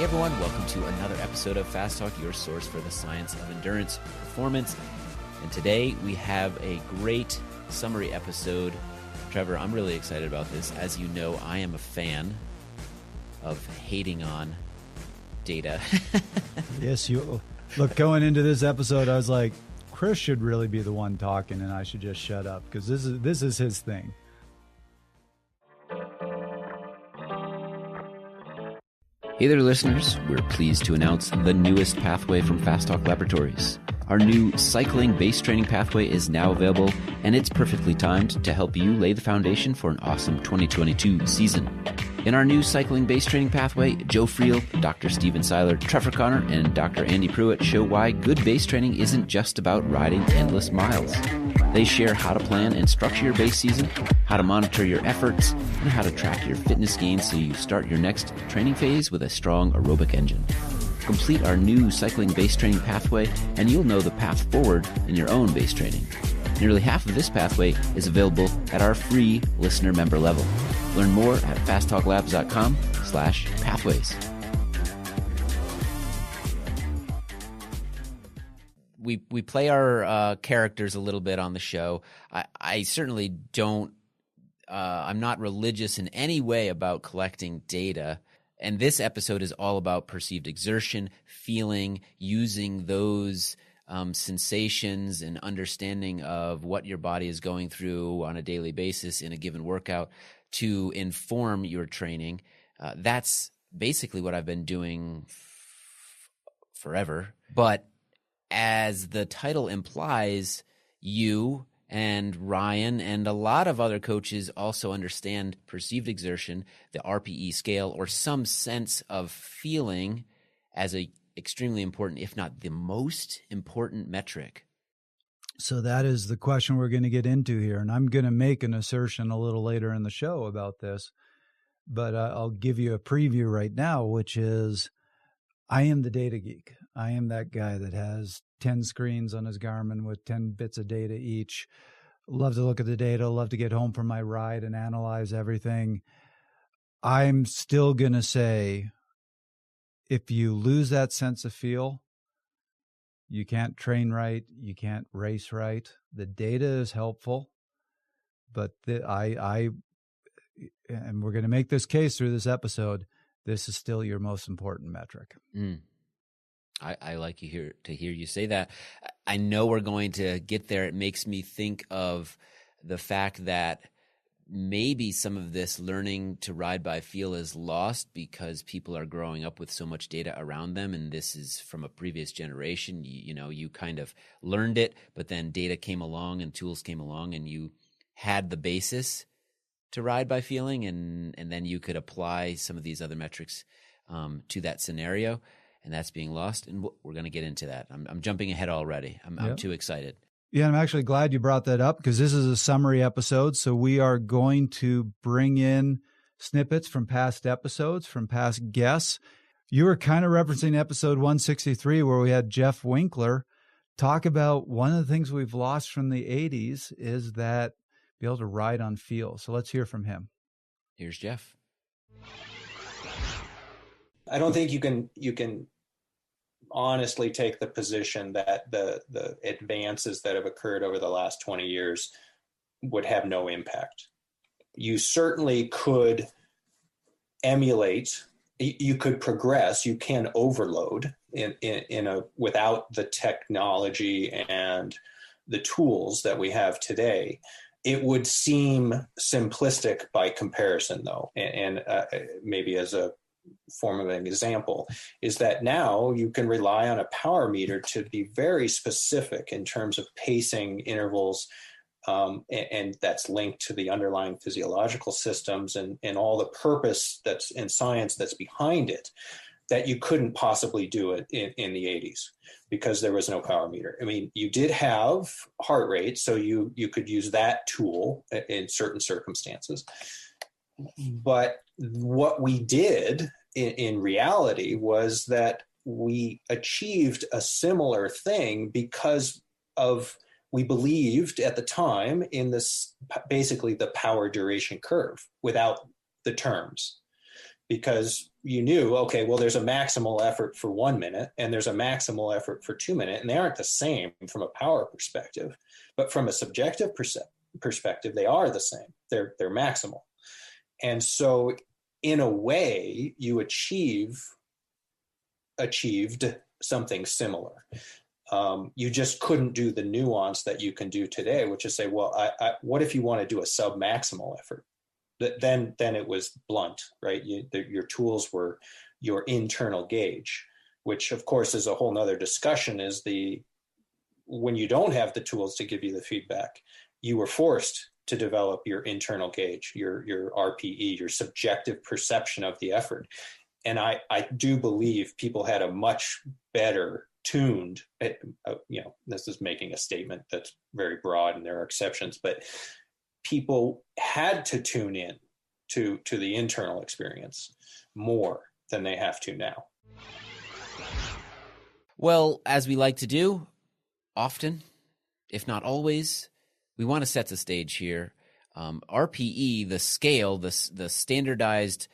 everyone, welcome to another episode of Fast Talk, your source for the science of endurance performance. And today we have a great summary episode. Trevor, I'm really excited about this. As you know, I am a fan of hating on data. Yes, you look, going into this episode, I was like, Chris should really be the one talking and I should just shut up because this is his thing. Hey there, listeners. We're pleased to announce the newest pathway from Fast Talk Laboratories. Our new cycling base training pathway is now available, and it's perfectly timed to help you lay the foundation for an awesome 2022 season. In our new cycling base training pathway, Joe Friel, Dr. Steven Seiler, Trevor Connor, and Dr. Andy Pruitt show why good base training isn't just about riding endless miles. They share how to plan and structure your base season, how to monitor your efforts, and how to track your fitness gains so you start your next training phase with a strong aerobic engine. Complete our new cycling base training pathway, and you'll know the path forward in your own base training. Nearly half of this pathway is available at our free listener member level. Learn more at fasttalklabs.com/pathways. We play our characters a little bit on the show. I certainly don't. I'm not religious in any way about collecting data. And this episode is all about perceived exertion, feeling, using those sensations and understanding of what your body is going through on a daily basis in a given workout to inform your training. That's basically what I've been doing forever. But as the title implies, you and Ryan and a lot of other coaches also understand perceived exertion, the RPE scale, or some sense of feeling as a extremely important, if not the most important metric. So that is the question we're going to get into here. And I'm going to make an assertion a little later in the show about this, but I'll give you a preview right now, which is I am the data geek. I am that guy that has 10 screens on his Garmin with 10 bits of data each. Love to look at the data, love to get home from my ride and analyze everything. I'm still going to say, if you lose that sense of feel, you can't train right, you can't race right. The data is helpful, but and we're going to make this case through this episode, this is still your most important metric. I like to hear you say that. I know we're going to get there. It makes me think of the fact that maybe some of this learning to ride by feel is lost because people are growing up with so much data around them, and this is from a previous generation. You kind of learned it, but then data came along and tools came along, and you had the basis to ride by feeling, and then you could apply some of these other metrics to that scenario. And that's being lost, and we're going to get into that. I'm jumping ahead already. I'm too excited. Yeah, I'm actually glad you brought that up because this is a summary episode, so we are going to bring in snippets from past episodes, from past guests. You were kind of referencing episode 163 where we had Jeff Winkler talk about one of the things we've lost from the 80s is that be able to ride on feel. So let's hear from him. Here's Jeff. I don't think you can honestly take the position that the advances that have occurred over the last 20 years would have no impact. You certainly could emulate, you could progress, you can overload without the technology and the tools that we have today. It would seem simplistic by comparison, though, and maybe as a form of an example, is that now you can rely on a power meter to be very specific in terms of pacing intervals, and that's linked to the underlying physiological systems and all the purpose that's in science that's behind it, that you couldn't possibly do it in the 80s because there was no power meter. I mean, you did have heart rate, so you could use that tool in certain circumstances. But what we did in reality was that we achieved a similar thing because of, we believed at the time in this, basically the power duration curve without the terms. because you knew, okay, well, there's a maximal effort for 1 minute and there's a maximal effort for 2 minutes, and they aren't the same from a power perspective, but from a subjective perspective, they are the same. They're maximal. And so in a way, you achieved something similar. You just couldn't do the nuance that you can do today, which is say, well, what if you want to do a sub-maximal effort? Then it was blunt, right? Your tools were your internal gauge, which of course is a whole nother discussion, is when you don't have the tools to give you the feedback, you were forced to develop your internal gauge, your RPE, your subjective perception of the effort. And I do believe people had a much better tuned, this is making a statement that's very broad and there are exceptions, but people had to tune in to the internal experience more than they have to now. Well, as we like to do, often, if not always, we want to set the stage here. RPE, the scale, the standardized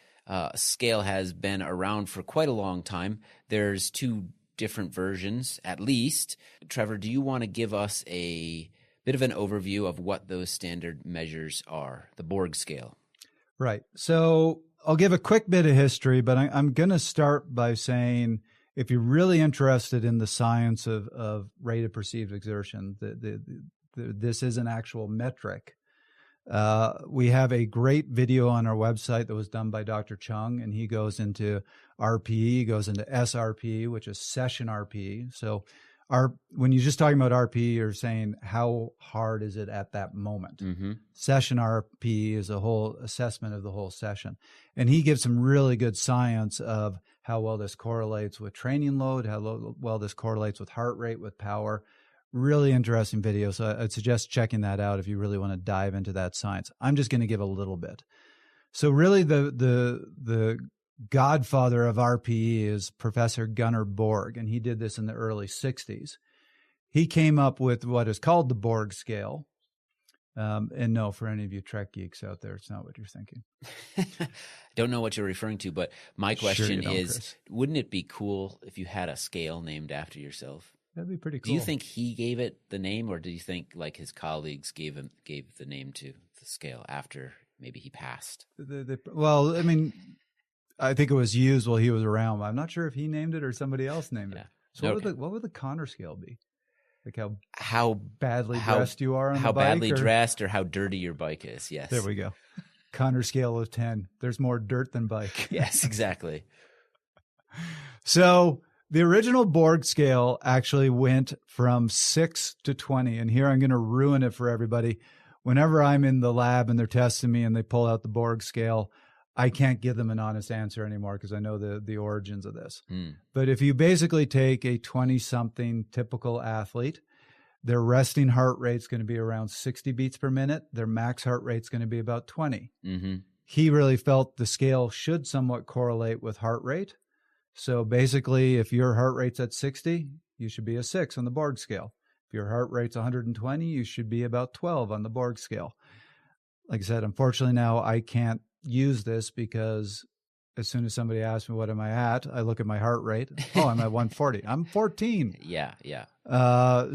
scale, has been around for quite a long time. There's 2 different versions, at least. Trevor, do you want to give us a bit of an overview of what those standard measures are, the Borg scale? Right. So I'll give a quick bit of history, but I'm going to start by saying, if you're really interested in the science of rate of perceived exertion, this is an actual metric. We have a great video on our website that was done by Dr. Chung, and he goes into RPE, goes into SRPE, which is session RPE. So when you're just talking about RPE, you're saying how hard is it at that moment. Mm-hmm. Session RPE is a whole assessment of the whole session. And he gives some really good science of how well this correlates with training load, how well this correlates with heart rate, with power. Really interesting video. So I'd suggest checking that out if you really want to dive into that science. I'm just going to give a little bit. So really the godfather of RPE is Professor Gunnar Borg, and he did this in the early 60s. He came up with what is called the Borg scale. And no, for any of you Trek geeks out there, it's not what you're thinking. Don't know what you're referring to, but my question is, Chris, wouldn't it be cool if you had a scale named after yourself? That'd be pretty cool. Do you think he gave it the name, or do you think like his colleagues gave the name to the scale after maybe he passed? Well, I mean, I think it was used while he was around. I'm not sure if he named it or somebody else named it. So what would the Connor scale be? Like how badly dressed you are on the bike? How badly dressed or how dirty your bike is, yes. There we go. Connor scale of 10. There's more dirt than bike. Yes, exactly. So the original Borg scale actually went from 6 to 20. And here I'm going to ruin it for everybody. Whenever I'm in the lab and they're testing me and they pull out the Borg scale, I can't give them an honest answer anymore because I know the origins of this. But if you basically take a 20-something typical athlete, their resting heart rate's going to be around 60 beats per minute. Their max heart rate's going to be about 20. Mm-hmm. He really felt the scale should somewhat correlate with heart rate. So basically, if your heart rate's at 60, you should be a 6 on the Borg scale. If your heart rate's 120, you should be about 12 on the Borg scale. Like I said, unfortunately now I can't use this because as soon as somebody asks me what am I at, I look at my heart rate. Oh, I'm at 140. I'm 14. Yeah.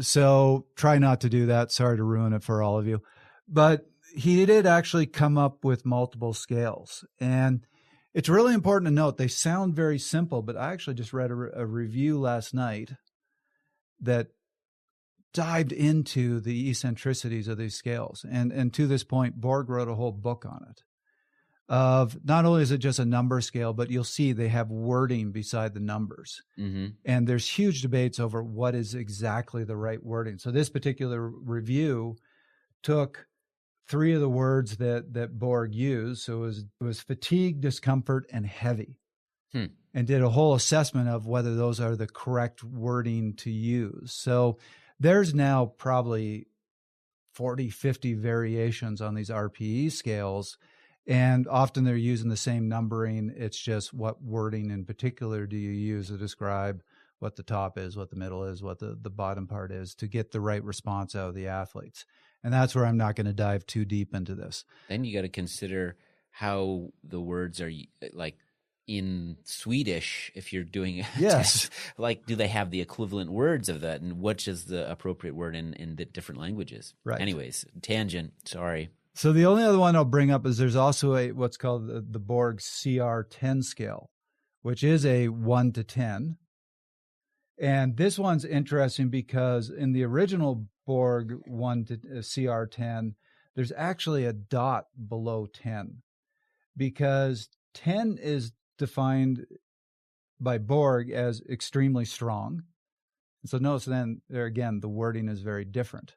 So try not to do that. Sorry to ruin it for all of you. But he did actually come up with multiple scales. And it's really important to note they sound very simple, but I actually just read a review last night that dived into the eccentricities of these scales. And to this point, Borg wrote a whole book on it. Of not only is it just a number scale, but you'll see they have wording beside the numbers. Mm-hmm. And there's huge debates over what is exactly the right wording. So this particular review took 3 of the words that Borg used. So it was fatigue, discomfort, and heavy. And did a whole assessment of whether those are the correct wording to use. So there's now probably 40, 50 variations on these RPE scales. And often they're using the same numbering. It's just what wording in particular do you use to describe what the top is, what the middle is, what the bottom part is to get the right response out of the athletes. And that's where I'm not going to dive too deep into this. Then you got to consider how the words are like in Swedish if you're doing Yes. like, do they have the equivalent words of that, and which is the appropriate word in the different languages? Right. Anyways, tangent. Sorry. So the only other one I'll bring up is there's also what's called the Borg CR10 scale, which is a 1 to 10. And this one's interesting because in the original Borg 1 to CR10, there's actually a dot below 10, because 10 is defined by Borg as extremely strong. So notice then there again, the wording is very different.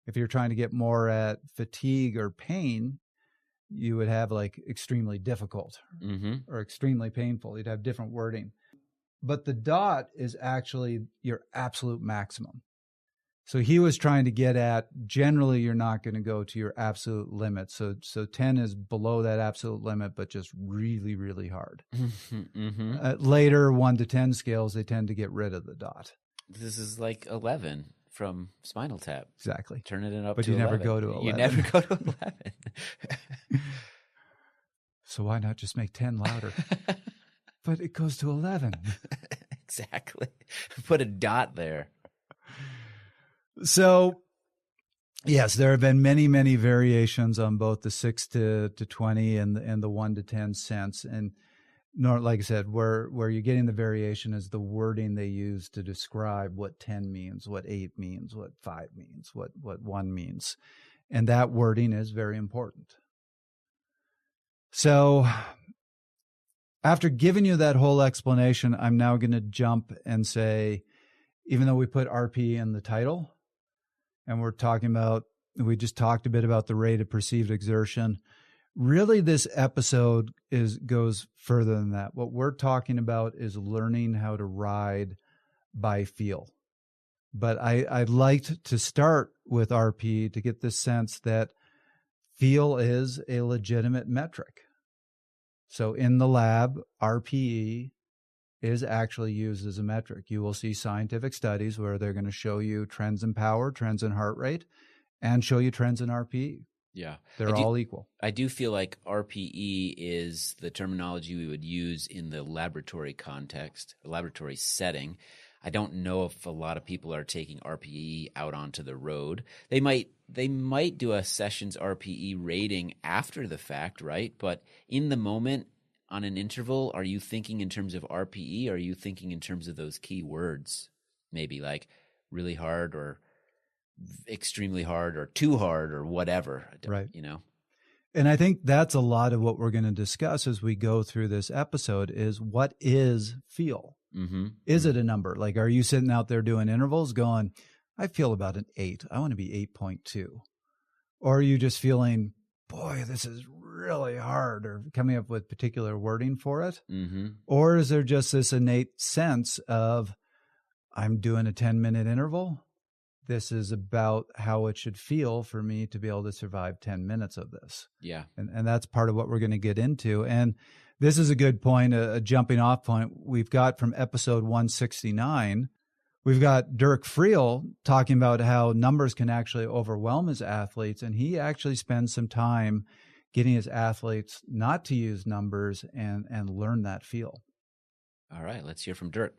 If you're trying to get more at fatigue or pain, you would have like extremely difficult or extremely painful. You'd have different wording. But the dot is actually your absolute maximum. So he was trying to get at, generally, you're not going to go to your absolute limit. So 10 is below that absolute limit, but just really, really hard. Later 1 to 10 scales, they tend to get rid of the dot. This is like 11 from Spinal Tap. Exactly. Turning it up but to 11. But you never go to 11. You never go to 11. So why not just make 10 louder? But it goes to 11. Exactly. Put a dot there. So, yes, there have been many, many variations on both the 6 to 20 and the 1 to 10 cents. And like I said, where you're getting the variation is the wording they use to describe what 10 means, what 8 means, what 5 means, what 1 means. And that wording is very important. So after giving you that whole explanation, I'm now going to jump and say, even though we put RPE in the title, and we just talked a bit about the rate of perceived exertion, really this episode goes further than that. What we're talking about is learning how to ride by feel. But I'd like to start with RPE to get this sense that feel is a legitimate metric. So in the lab, RPE is actually used as a metric. You will see scientific studies where they're going to show you trends in power, trends in heart rate, and show you trends in RPE. Yeah. They're all equal. I do feel like RPE is the terminology we would use in the laboratory context, laboratory setting. I don't know if a lot of people are taking RPE out onto the road. They might do a session's RPE rating after the fact, right? But in the moment, on an interval, are you thinking in terms of RPE? Or are you thinking in terms of those key words? Maybe like really hard or extremely hard or too hard or whatever, right? You know? And I think that's a lot of what we're going to discuss as we go through this episode is what is feel? Is it a number? Like, are you sitting out there doing intervals going, I feel about an 8. I want to be 8.2. Or are you just feeling, boy, this is really hard, or coming up with particular wording for it? Or is there just this innate sense of, I'm doing a 10-minute interval. This is about how it should feel for me to be able to survive 10 minutes of this. Yeah. And that's part of what we're going to get into. And this is a good point, a jumping off point. We've got from episode 169, we've got Dirk Friel talking about how numbers can actually overwhelm his athletes. And he actually spends some time getting his athletes not to use numbers and learn that feel. All right, let's hear from Dirk.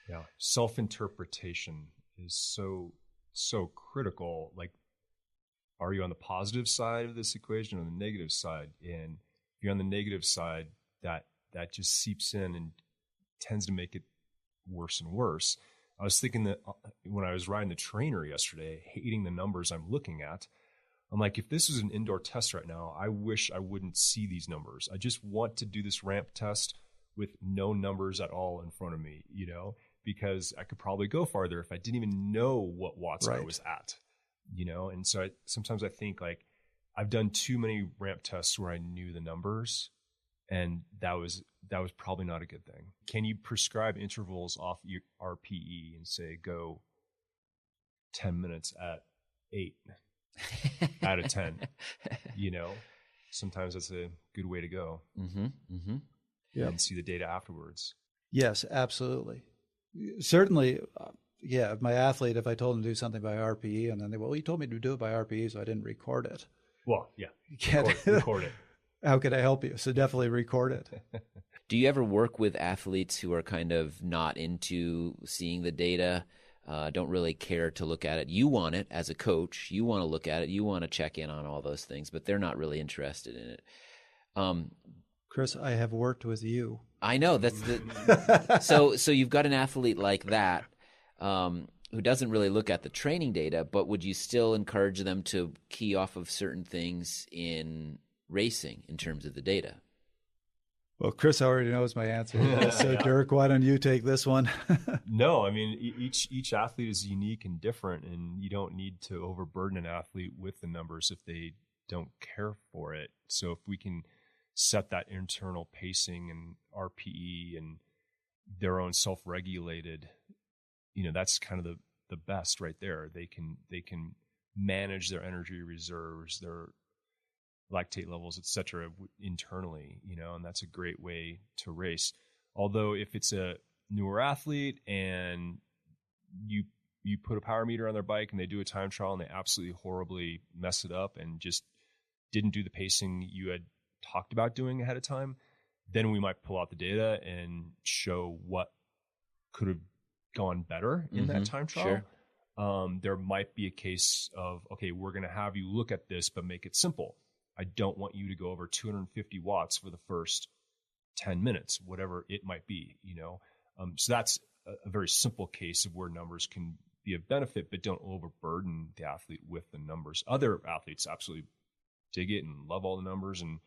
Yeah, self-interpretation is so critical. Like, are you on the positive side of this equation or the negative side? And if you're on the negative side, that just seeps in and tends to make it worse and worse. I was thinking that when I was riding the trainer yesterday, hating the numbers I'm looking at, I'm like, if this was an indoor test right now, I wish I wouldn't see these numbers. I just want to do this ramp test with no numbers at all in front of me, you know, because I could probably go farther if I didn't even know what watts I was at, you know? And so sometimes I think like I've done too many ramp tests where I knew the numbers, and that was probably not a good thing. Can you prescribe intervals off your RPE and say, go 10 minutes at 8 out of 10, you know? Sometimes that's a good way to go. Yep. And see the data afterwards. Yes, absolutely. Certainly, if my athlete, if I told him to do something by RPE and then you told me to do it by RPE, so I didn't record it. Well, yeah, You can't record it. how could I help you? So definitely record it. Do you ever work with athletes who are kind of not into seeing the data, don't really care to look at it? You want it as a coach. You want to look at it. You want to check in on all those things, but they're not really interested in it. Chris, I have worked with you. I know that's the so you've got an athlete like that who doesn't really look at the training data, but would you still encourage them to key off of certain things in racing in terms of the data? Well, Chris already knows my answer to this. So, Dirk, why don't you take this one? No, I mean, each athlete is unique and different, and you don't need to overburden an athlete with the numbers if they don't care for it. So if we can set that internal pacing and RPE and their own self-regulated, that's kind of the best right there. They can manage their energy reserves, their lactate levels, etc., internally, and that's a great way to race. Although if it's a newer athlete and you put a power meter on their bike and they do a time trial and they absolutely horribly mess it up and just didn't do the pacing you had talked about doing ahead of time, then we might pull out the data and show what could have gone better in that time trial. Sure. There might be a case of, okay, we're going to have you look at this, but make it simple. I don't want you to go over 250 watts for the first 10 minutes, whatever it might be, So that's a very simple case of where numbers can be of benefit, but don't overburden the athlete with the numbers. Other athletes absolutely dig it and love all the numbers, and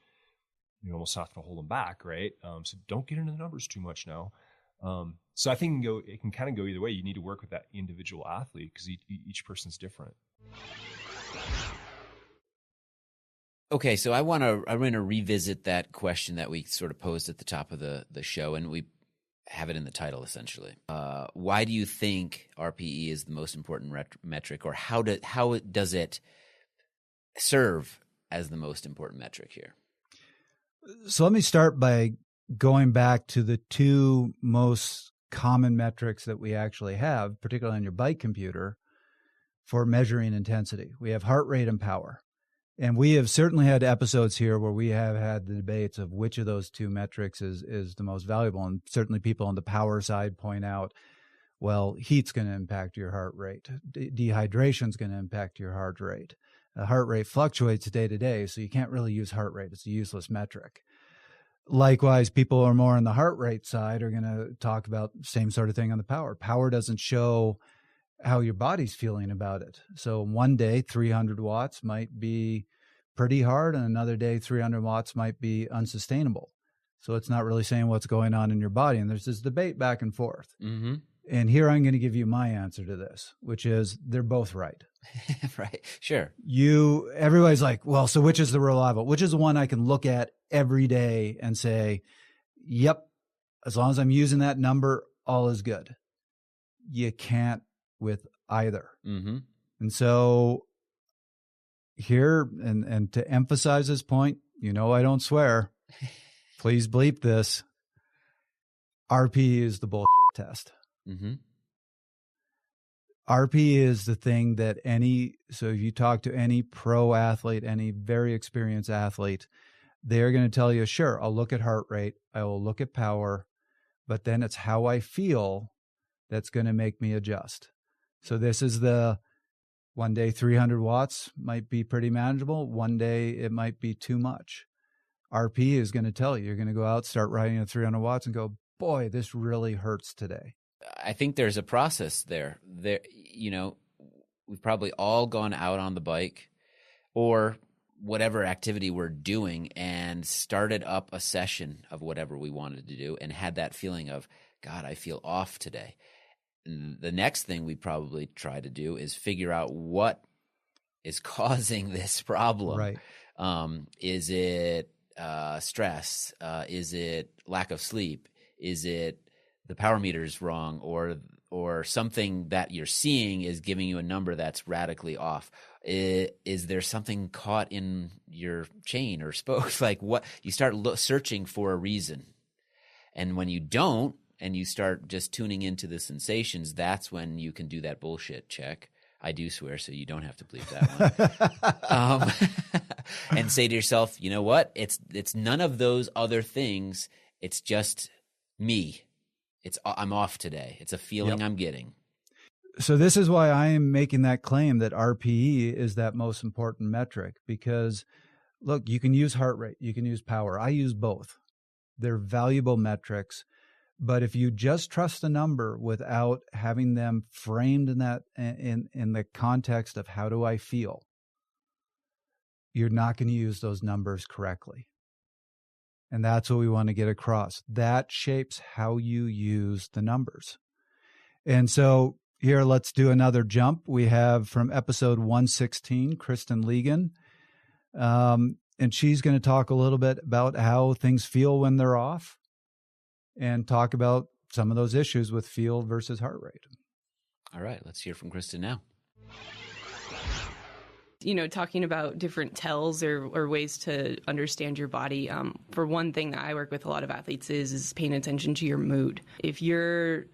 you almost have to hold them back, right? So don't get into the numbers too much now. So I think it can kind of go either way. You need to work with that individual athlete because each person's different. Okay, so I'm going to revisit that question that we sort of posed at the top of the show, and we have it in the title essentially. Why do you think RPE is the most important metric, or how does it serve as the most important metric here? So let me start by going back to the two most common metrics that we actually have, particularly on your bike computer, for measuring intensity. We have heart rate and power. And we have certainly had episodes here where we have had the debates of which of those two metrics is the most valuable. And certainly people on the power side point out, well, heat's going to impact your heart rate. Dehydration is going to impact your heart rate. Heart rate fluctuates day to day, so you can't really use heart rate. It's a useless metric. Likewise, people who are more on the heart rate side are going to talk about the same sort of thing on the power. Power doesn't show how your body's feeling about it. So one day, 300 watts might be pretty hard, and another day, 300 watts might be unsustainable. So it's not really saying what's going on in your body. And there's this debate back and forth. Mm-hmm. And here I'm going to give you my answer to this, which is they're both right. Right. Sure. Everybody's like, well, so which is the reliable? Which is the one I can look at every day and say, yep, as long as I'm using that number, all is good. You can't with either. Mm-hmm. And so here, and to emphasize this point, I don't swear. Please bleep this. RPE is the bullshit test. Mm-hmm. RPE is the thing that so if you talk to any pro athlete, any very experienced athlete, they're going to tell you, sure, I'll look at heart rate, I will look at power, but then it's how I feel that's going to make me adjust. So this is one day 300 watts might be pretty manageable. One day it might be too much. RPE is going to tell you, you're going to go out, start riding at 300 watts and go, boy, this really hurts today. I think there's a process there. We've probably all gone out on the bike or whatever activity we're doing and started up a session of whatever we wanted to do and had that feeling of, God, I feel off today. And the next thing we probably try to do is figure out what is causing this problem. Right. Is it stress? Is it lack of sleep? Is it the power meter is wrong, or something that you're seeing is giving you a number that's radically off? Is there something caught in your chain or spokes? Like what? You start searching for a reason. And when you don't, and you start just tuning into the sensations, that's when you can do that bullshit check I do swear, so you don't have to bleep that one. And say to yourself, you know what? It's none of those other things. It's just me. I'm off today. It's a feeling I'm getting. So this is why I am making that claim that RPE is that most important metric, because look, you can use heart rate, you can use power. I use both. They're valuable metrics. But if you just trust a number without having them framed in that in the context of how do I feel, you're not going to use those numbers correctly. And that's what we want to get across. That shapes how you use the numbers. And so here, let's do another jump. We have from episode 116, Kristen Legan. And she's going to talk a little bit about how things feel when they're off and talk about some of those issues with feel versus heart rate. All right, let's hear from Kristen now. Talking about different tells or ways to understand your body. For one thing that I work with a lot of athletes is paying attention to your mood. If you're,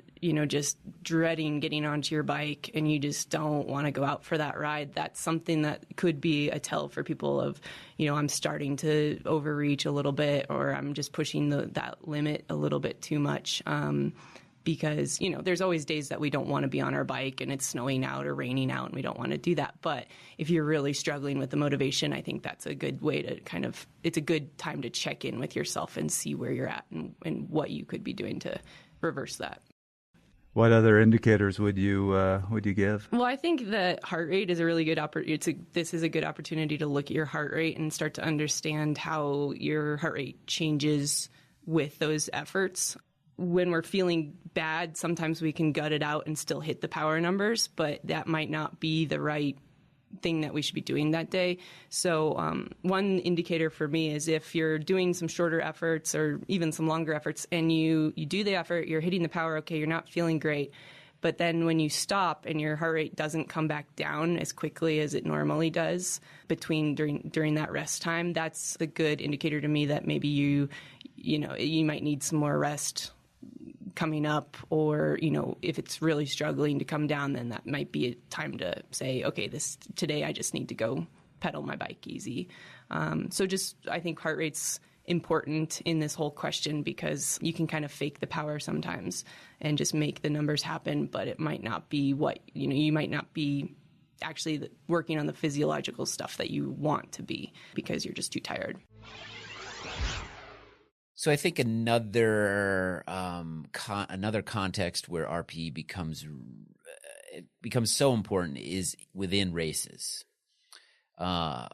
just dreading getting onto your bike and you just don't want to go out for that ride, that's something that could be a tell for people of, I'm starting to overreach a little bit, or I'm just pushing that limit a little bit too much. Because, there's always days that we don't want to be on our bike and it's snowing out or raining out and we don't want to do that. But if you're really struggling with the motivation, I think that's a good way to it's a good time to check in with yourself and see where you're at and what you could be doing to reverse that. What other indicators would you give? Well, I think that heart rate is a really good this is a good opportunity to look at your heart rate and start to understand how your heart rate changes with those efforts. When we're feeling bad, sometimes we can gut it out and still hit the power numbers, but that might not be the right thing that we should be doing that day. So one indicator for me is if you're doing some shorter efforts or even some longer efforts and you do the effort, you're hitting the power, okay, you're not feeling great. But then when you stop and your heart rate doesn't come back down as quickly as it normally does during that rest time, that's a good indicator to me that maybe you might need some more rest coming up, or if it's really struggling to come down, then that might be a time to say, okay, today I just need to go pedal my bike easy. I think heart rate's important in this whole question because you can kind of fake the power sometimes and just make the numbers happen, but it might not be what you might not be actually working on the physiological stuff that you want to be because you're just too tired. So I think another context where RPE becomes so important is within races. For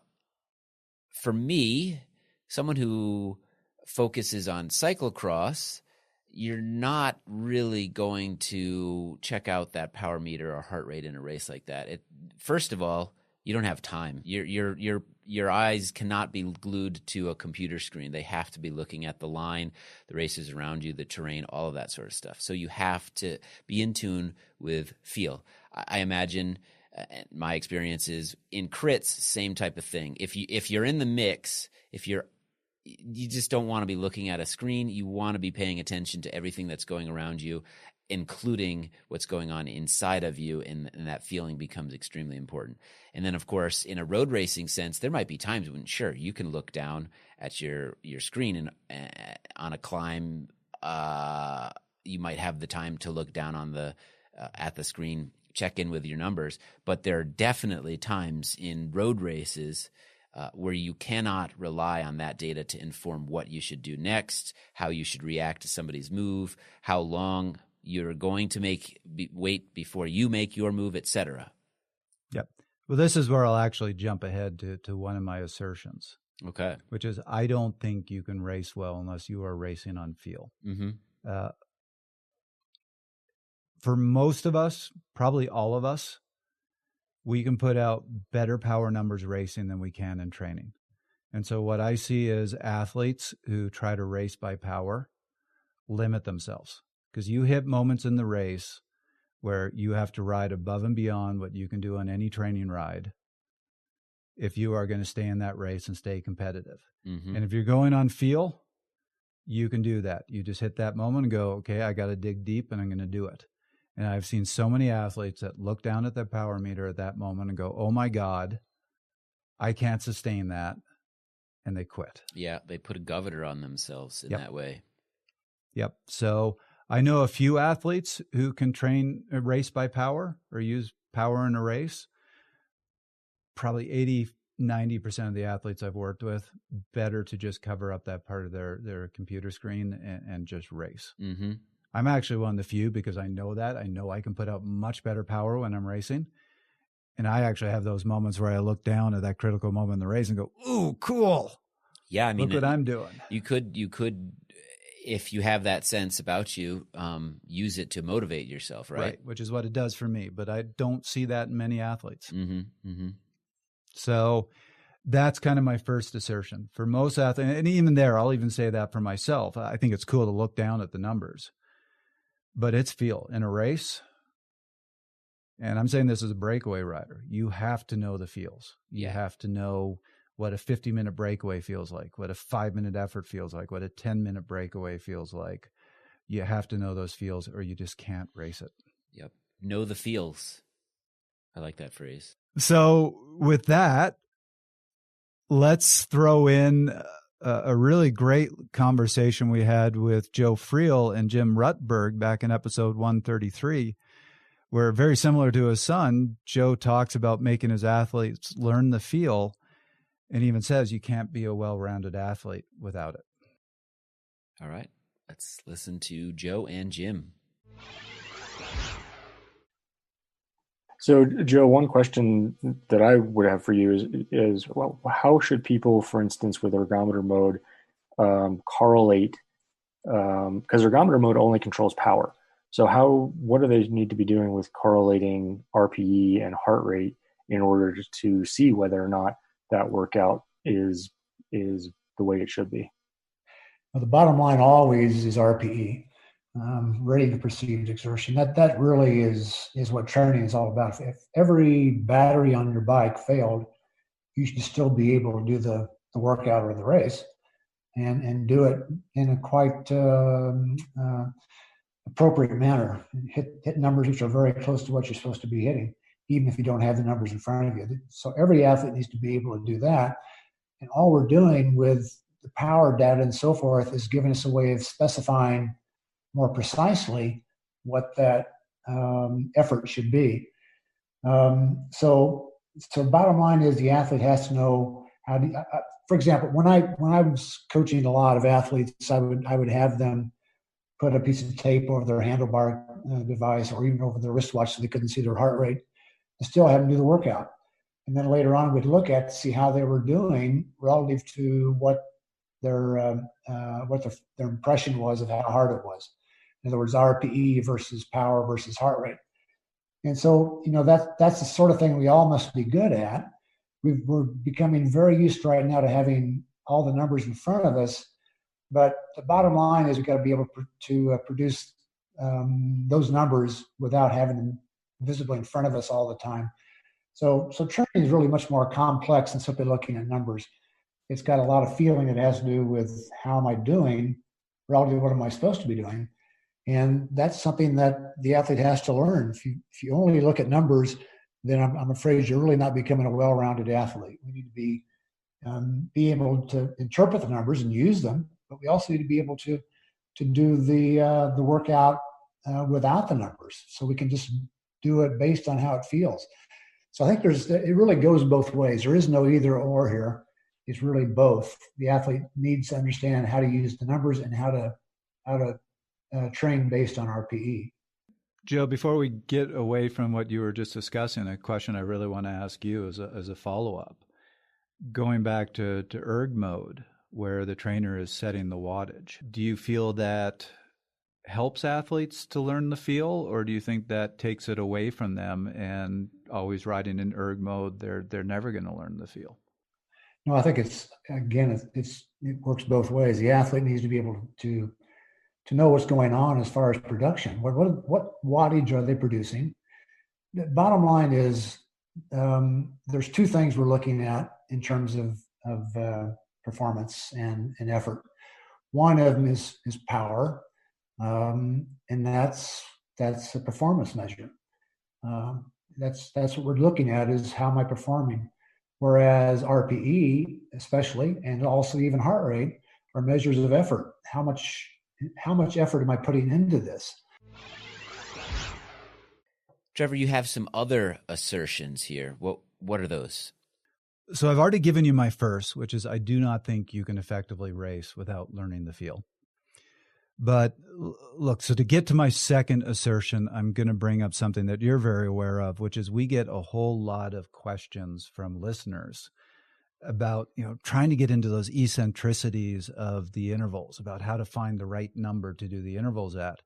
me, someone who focuses on cyclocross, you're not really going to check out that power meter or heart rate in a race like that. First of all, you don't have time. Your eyes cannot be glued to a computer screen. They have to be looking at the line, the races around you, the terrain, all of that sort of stuff. So you have to be in tune with feel. I imagine my experience is in crits, same type of thing. If you're in the mix, you just don't want to be looking at a screen. You want to be paying attention to everything that's going around you, including what's going on inside of you, and that feeling becomes extremely important. And then, of course, in a road racing sense, there might be times when, sure, you can look down at your screen, and on a climb, you might have the time to look down on at the screen, check in with your numbers. But there are definitely times in road races where you cannot rely on that data to inform what you should do next, how you should react to somebody's move, how long you're going to wait before you make your move, etc. Yep. Well, this is where I'll actually jump ahead to one of my assertions. Okay. Which is, I don't think you can race well unless you are racing on feel. Mm-hmm. For most of us, probably all of us, we can put out better power numbers racing than we can in training. And so what I see is athletes who try to race by power limit themselves, because you hit moments in the race where you have to ride above and beyond what you can do on any training ride if you are going to stay in that race and stay competitive. Mm-hmm. And if you're going on feel, you can do that. You just hit that moment and go, okay, I got to dig deep and I'm going to do it. And I've seen so many athletes that look down at their power meter at that moment and go, oh my God, I can't sustain that. And they quit. Yeah, they put a governor on themselves in that way. Yep. So I know a few athletes who can train a race by power or use power in a race. Probably 80-90% of the athletes I've worked with, better to just cover up that part of their computer screen and just race. Mm-hmm. I'm actually one of the few because I know that. I know I can put out much better power when I'm racing. And I actually have those moments where I look down at that critical moment in the race and go, ooh, cool. Yeah, I mean, look what I'm doing. You could, if you have that sense about you, use it to motivate yourself, right? Which is what it does for me. But I don't see that in many athletes. Mm-hmm. Mm-hmm. So that's kind of my first assertion. For most athletes, and even there, I'll even say that for myself. I think it's cool to look down at the numbers. But it's feel in a race. And I'm saying this as a breakaway rider. You have to know the feels. You have to know what a 50-minute breakaway feels like, what a 5-minute effort feels like, what a 10-minute breakaway feels like. You have to know those feels or you just can't race it. Yep. Know the feels. I like that phrase. So with that, let's throw in a really great conversation we had with Joe Friel and Jim Rutberg back in episode 133, where, very similar to his son, Joe talks about making his athletes learn the feel and even says you can't be a well-rounded athlete without it. All right. Let's listen to Joe and Jim. So, Joe, one question that I would have for you is well, how should people, for instance, with ergometer mode, correlate? Because ergometer mode only controls power. So, what do they need to be doing with correlating RPE and heart rate in order to see whether or not that workout is the way it should be? Well, the bottom line always is RPE. Ready to perceived exertion. That really is what training is all about. If every battery on your bike failed, you should still be able to do the workout or the race, and do it in a quite appropriate manner. Hit numbers which are very close to what you're supposed to be hitting, even if you don't have the numbers in front of you. So every athlete needs to be able to do that. And all we're doing with the power data and so forth is giving us a way of specifying more precisely what that effort should be. So bottom line is the athlete has to know how to. For example, when I was coaching a lot of athletes, I would have them put a piece of tape over their handlebar device or even over their wristwatch so they couldn't see their heart rate, and still have them do the workout. And then later on, we'd look at to see how they were doing relative to what their impression was of how hard it was. In other words, RPE versus power versus heart rate. And so, that's the sort of thing we all must be good at. We're becoming very used right now to having all the numbers in front of us. But the bottom line is we've got to be able to produce those numbers without having them visibly in front of us all the time. So training is really much more complex than simply looking at numbers. It's got a lot of feeling that has to do with how am I doing relative to what am I supposed to be doing. And that's something that the athlete has to learn. If you only look at numbers, then I'm afraid you're really not becoming a well-rounded athlete. We need to be able to interpret the numbers and use them, but we also need to be able to do the workout without the numbers, so we can just do it based on how it feels. So I think it really goes both ways. There is no either or here. It's really both. The athlete needs to understand how to use the numbers and how to train based on RPE. Joe, before we get away from what you were just discussing, a question I really want to ask you as a follow-up. Going back to erg mode, where the trainer is setting the wattage, do you feel that helps athletes to learn the feel, or do you think that takes it away from them and always riding in erg mode, they're never going to learn the feel? No, I think it works both ways. The athlete needs to be able to know what's going on as far as production. What wattage are they producing? The bottom line is there's two things we're looking at in terms of performance and effort. One of them is power, and that's that's a performance measure. That's what we're looking at, is how am I performing? Whereas RPE, especially, and also even heart rate, are measures of effort. How much effort am I putting into this? Trevor, you have some other assertions here. What are those? So I've already given you my first, which is I do not think you can effectively race without learning the feel. But look, so to get to my second assertion, I'm going to bring up something that you're very aware of, which is we get a whole lot of questions from listeners about, trying to get into those eccentricities of the intervals, about how to find the right number to do the intervals at.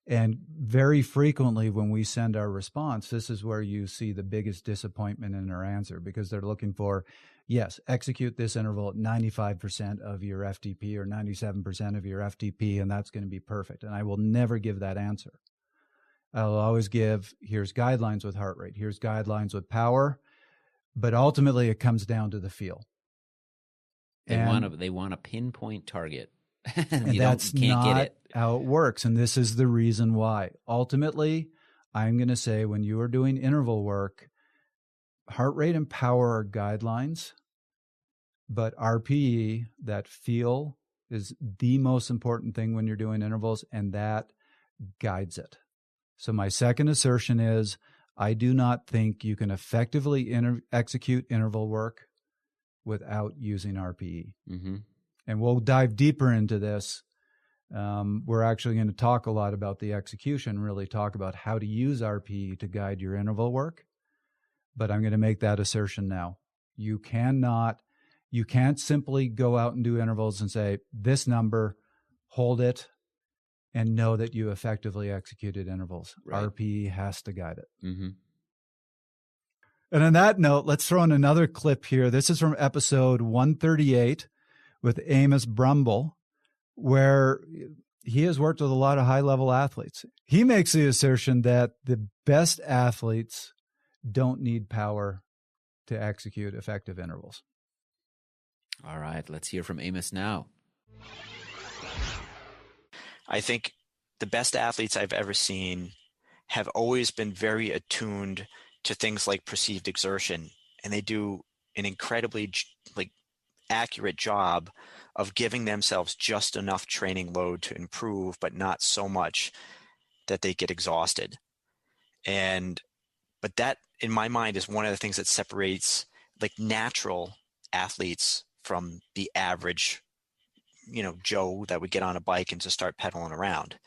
And very frequently when we send our response, this is where you see the biggest disappointment in our answer, because they're looking for, yes, execute this interval at 95% of your FTP or 97% of your FTP, and that's going to be perfect. And I will never give that answer. I'll always give, here's guidelines with heart rate, here's guidelines with power, but ultimately it comes down to the feel. They want a pinpoint target. And that's not how it works. And this is the reason why. Ultimately, I'm going to say when you are doing interval work, heart rate and power are guidelines, but RPE, that feel, is the most important thing when you're doing intervals, and that guides it. So my second assertion is I do not think you can effectively execute interval work without using RPE. Mm-hmm. And we'll dive deeper into this. We're actually going to talk a lot about the execution, really talk about how to use RPE to guide your interval work. But I'm going to make that assertion now. You can't simply go out and do intervals and say, this number, hold it, and know that you effectively executed intervals. Right. RPE has to guide it. Mm-hmm. And on that note, let's throw in another clip here. This is from episode 138. With Amos Brumble, where he has worked with a lot of high-level athletes. He makes the assertion that the best athletes don't need power to execute effective intervals. All right, let's hear from Amos now. I think the best athletes I've ever seen have always been very attuned to things like perceived exertion, and they do an incredibly accurate job of giving themselves just enough training load to improve, but not so much that they get exhausted. But that, in my mind, is one of the things that separates natural athletes from the average, Joe that would get on a bike and just start pedaling around.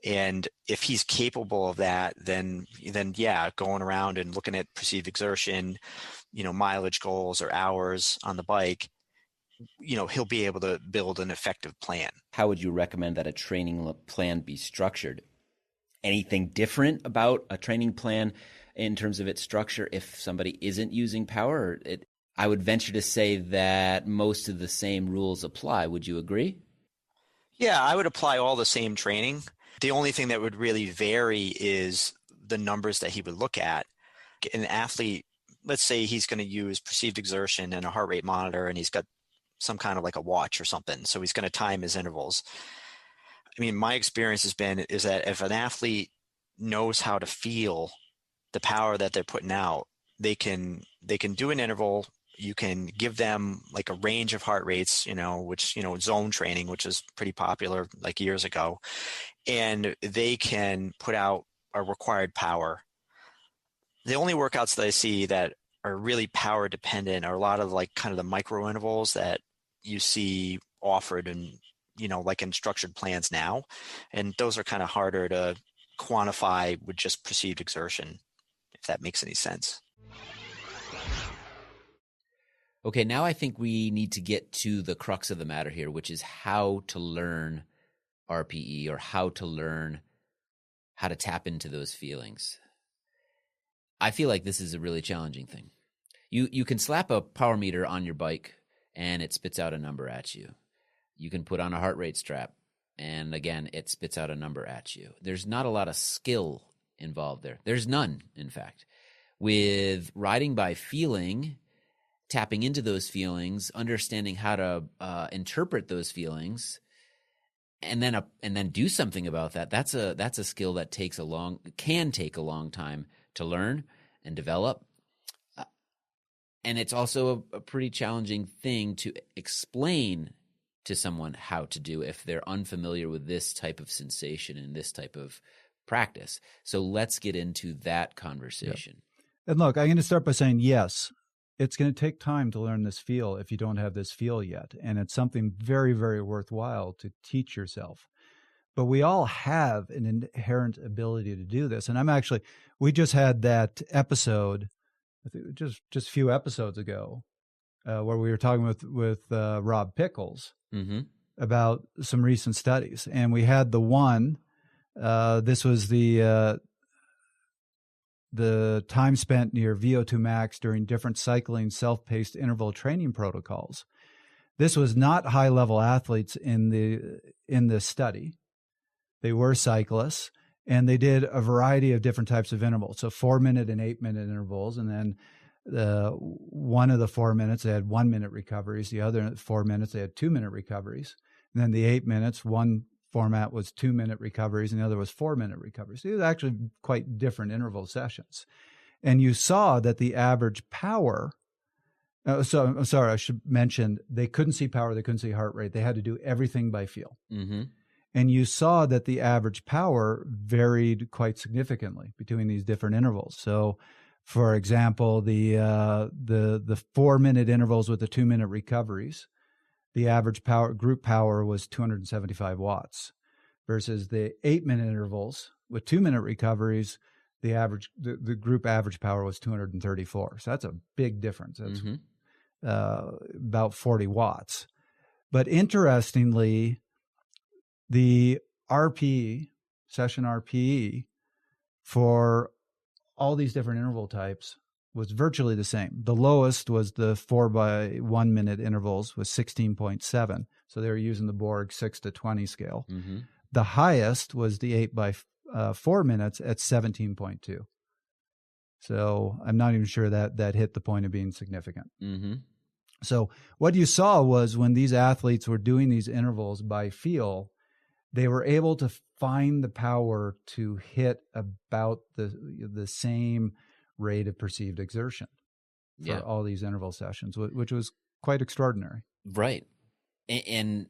And if he's capable of that, then yeah, going around and looking at perceived exertion, mileage goals or hours on the bike, he'll be able to build an effective plan. How would you recommend that a training plan be structured? Anything different about a training plan in terms of its structure if somebody isn't using power? I would venture to say that most of the same rules apply. Would you agree? Yeah, I would apply all the same training. The only thing that would really vary is the numbers that he would look at. An athlete, let's say he's going to use perceived exertion and a heart rate monitor, and he's got some kind of a watch or something. So he's going to time his intervals. I mean, my experience is that if an athlete knows how to feel the power that they're putting out, they can do an interval. You can give them a range of heart rates, which, zone training, which is pretty popular years ago, and they can put out a required power. The only workouts that I see that are really power dependent are a lot of kind of the micro intervals that you see offered in, in structured plans now. And those are kind of harder to quantify with just perceived exertion, if that makes any sense. Okay, now I think we need to get to the crux of the matter here, which is how to learn RPE, or how to learn how to tap into those feelings. I feel like this is a really challenging thing. You can slap a power meter on your bike and it spits out a number at you. You can put on a heart rate strap and again, it spits out a number at you. There's not a lot of skill involved there. There's none, in fact. With riding by feeling, tapping into those feelings, understanding how to interpret those feelings, and then do something about that. That's a skill that can take a long time to learn and develop. And it's also a pretty challenging thing to explain to someone how to do if they're unfamiliar with this type of sensation and this type of practice. So let's get into that conversation. Yep. And look, I'm going to start by saying, yes, it's going to take time to learn this feel if you don't have this feel yet. And it's something very, very worthwhile to teach yourself. But we all have an inherent ability to do this. And we just had that episode, I think just a few episodes ago, where we were talking with Rob Pickles about some recent studies. And we had the one, this was the time spent near VO2 max during different cycling self-paced interval training protocols. This was not high-level athletes in this study. They were cyclists, and they did a variety of different types of intervals. So 4-minute and 8-minute intervals, and then one of the 4 minutes, they had 1-minute recoveries. The other 4 minutes, they had 2-minute recoveries. And then the 8 minutes, one format was 2-minute recoveries, and the other was 4-minute recoveries. So it was actually quite different interval sessions. And you saw that the average power, I should mention, they couldn't see power, they couldn't see heart rate. They had to do everything by feel. Mm-hmm. And you saw that the average power varied quite significantly between these different intervals. So, for example, the 4-minute intervals with the 2-minute recoveries, the average group power was 275 watts, versus the 8-minute intervals with 2-minute recoveries, the group average power was 234. So that's a big difference. That's about 40 watts. But interestingly, the RPE, session RPE, for all these different interval types was virtually the same. The lowest was the 4 by 1 minute intervals was 16.7. So they were using the Borg 6 to 20 scale. Mm-hmm. The highest was the 8 by 4 minutes at 17.2. So I'm not even sure that hit the point of being significant. Mm-hmm. So what you saw was when these athletes were doing these intervals by feel, they were able to find the power to hit about the same rate of perceived exertion for all these interval sessions, which was quite extraordinary. Right. And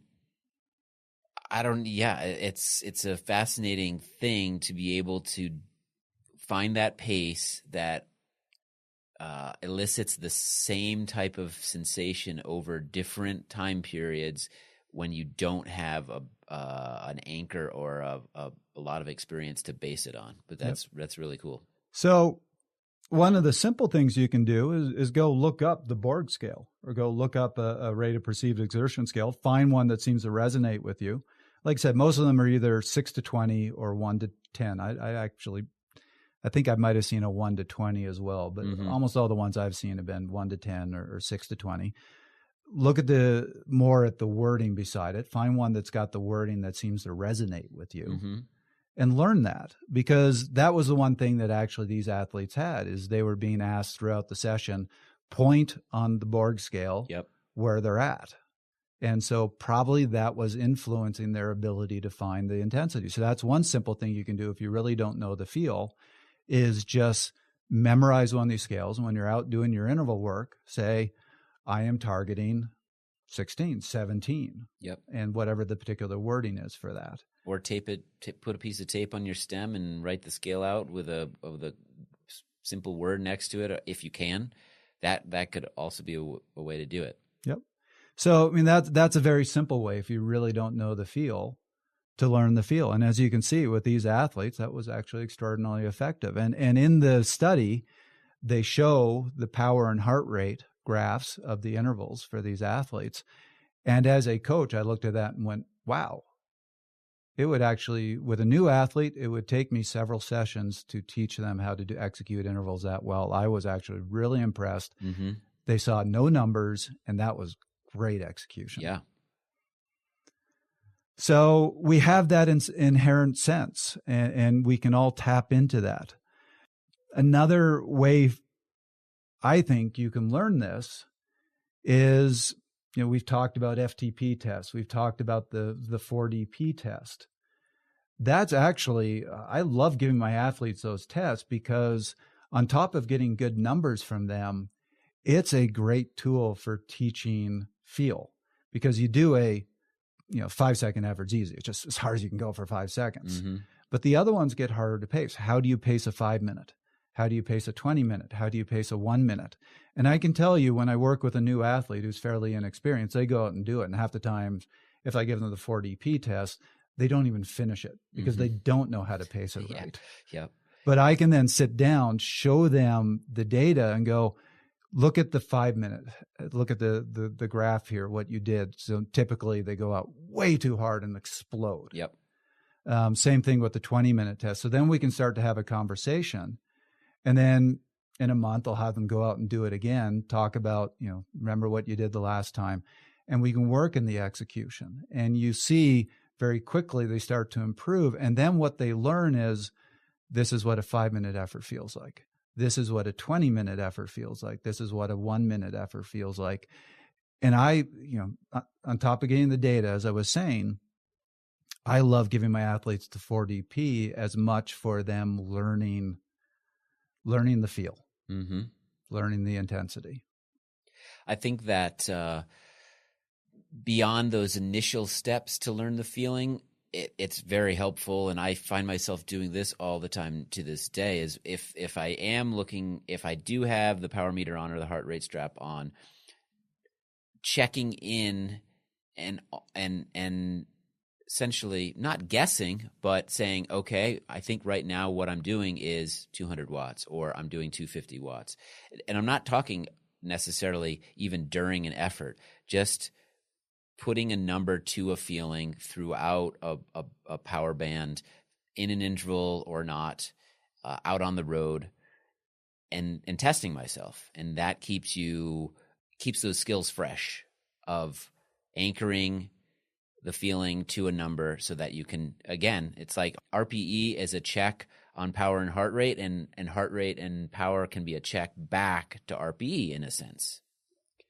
it's a fascinating thing to be able to find that pace that elicits the same type of sensation over different time periods when you don't have an anchor or a lot of experience to base it on. But that's really cool. So one of the simple things you can do is go look up the Borg scale, or go look up a rate of perceived exertion scale. Find one that seems to resonate with you. Like I said, most of them are either 6 to 20 or 1 to 10. I think I might have seen a 1 to 20 as well, but almost all the ones I've seen have been 1 to 10 or 6 to 20. Look at the wording beside it. Find one that's got the wording that seems to resonate with you, and learn that, because that was the one thing that actually these athletes had, is they were being asked throughout the session, point on the Borg scale where they're at. And so probably that was influencing their ability to find the intensity. So that's one simple thing you can do if you really don't know the feel, is just memorize one of these scales. And when you're out doing your interval work, say, I am targeting 16, 17, and whatever the particular wording is for that. Or put a piece of tape on your stem and write the scale out with a simple word next to it, if you can. That could also be a way to do it. Yep. So, I mean, that's a very simple way, if you really don't know the feel, to learn the feel. And as you can see with these athletes, that was actually extraordinarily effective. And in the study, they show the power and heart rate graphs of the intervals for these athletes. And as a coach, I looked at that and went, wow. It would actually, with a new athlete, it would take me several sessions to teach them how to execute intervals that well. I was actually really impressed. Mm-hmm. They saw no numbers, and that was great execution. Yeah. So we have that inherent sense, and we can all tap into that. Another way I think you can learn this is we've talked about FTP tests. We've talked about the 4DP test. That's actually, I love giving my athletes those tests because on top of getting good numbers from them, it's a great tool for teaching feel, because you do a 5-second effort's easy. It's just as hard as you can go for 5 seconds. Mm-hmm. But the other ones get harder to pace. How do you pace a 5-minute? How do you pace a 20-minute? How do you pace a 1-minute? And I can tell you, when I work with a new athlete who's fairly inexperienced, they go out and do it. And half the time, if I give them the 4DP test, they don't even finish it because they don't know how to pace it right. Yep. But I can then sit down, show them the data and go, look at the 5-minute, look at the graph here, what you did. So typically they go out way too hard and explode. Yep. Same thing with the 20-minute test. So then we can start to have a conversation. And then in a month, I'll have them go out and do it again, talk about, remember what you did the last time. And we can work in the execution. And you see very quickly they start to improve. And then what they learn is, this is what a 5-minute effort feels like. This is what a 20-minute effort feels like. This is what a 1-minute effort feels like. And I, on top of getting the data, as I was saying, I love giving my athletes the 4DP as much for them learning the feel, learning the intensity. I think that beyond those initial steps to learn the feeling, it's very helpful, and I find myself doing this all the time to this day, is if I do have the power meter on or the heart rate strap on, checking in and essentially not guessing, but saying, okay, I think right now what I'm doing is 200 watts or I'm doing 250 watts. And I'm not talking necessarily even during an effort, just putting a number to a feeling throughout a power band in an interval or not, out on the road, and testing myself. And that keeps those skills fresh of anchoring the feeling to a number so that you can, again, it's like RPE is a check on power and heart rate, and heart rate and power can be a check back to RPE in a sense.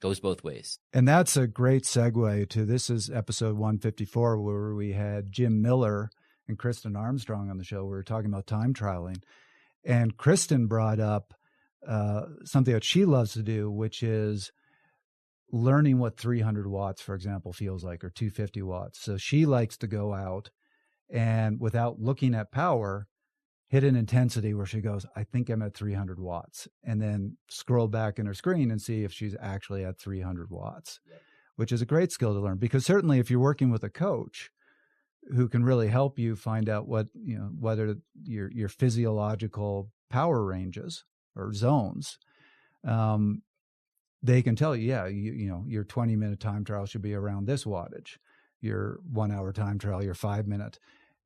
Goes both ways. And that's a great segue to, this is episode 154, where we had Jim Miller and Kristen Armstrong on the show. We were talking about time trialing. And Kristen brought up something that she loves to do, which is learning what 300 watts, for example, feels like, or 250 watts. So she likes to go out and, without looking at power, hit an intensity where she goes, I think I'm at 300 watts, and then scroll back in her screen and see if she's actually at 300 watts, which is a great skill to learn, because certainly if you're working with a coach who can really help you find out what, whether your physiological power ranges or zones, they can tell you, your 20-minute time trial should be around this wattage, your 1-hour time trial, your 5-minute.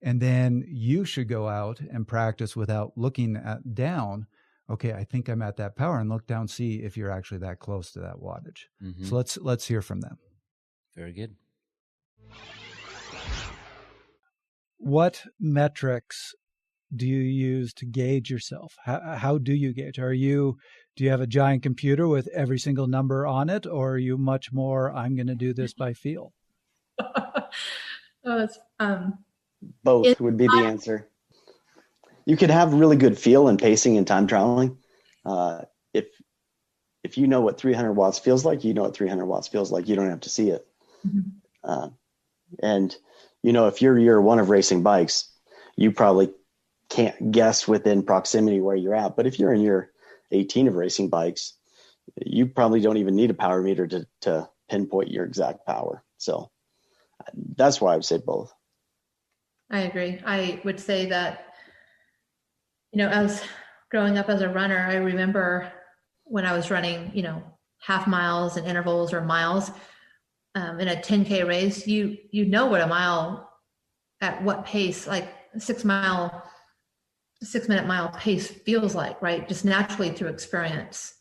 And then you should go out and practice without looking down. Okay, I think I'm at that power, and look down, see if you're actually that close to that wattage. Mm-hmm. So let's hear from them. Very good. What metrics do you use to gauge yourself? How do you gauge? Do you have a giant computer with every single number on it, or are you much more, I'm going to do this by feel? Both would be the answer. You could have really good feel and pacing and time trialing. If you know what 300 watts feels like, you know what 300 watts feels like. You don't have to see it. Mm-hmm. And if you're year one of racing bikes, you probably can't guess within proximity where you're at. But if you're in year 18 of racing bikes, you probably don't even need a power meter to pinpoint your exact power. So that's why I would say both. I agree. I would say that, as growing up as a runner, I remember when I was running, half miles and intervals or miles in a 10K race, you know what a mile at what pace, like 6-minute mile pace feels like, right? Just naturally through experience.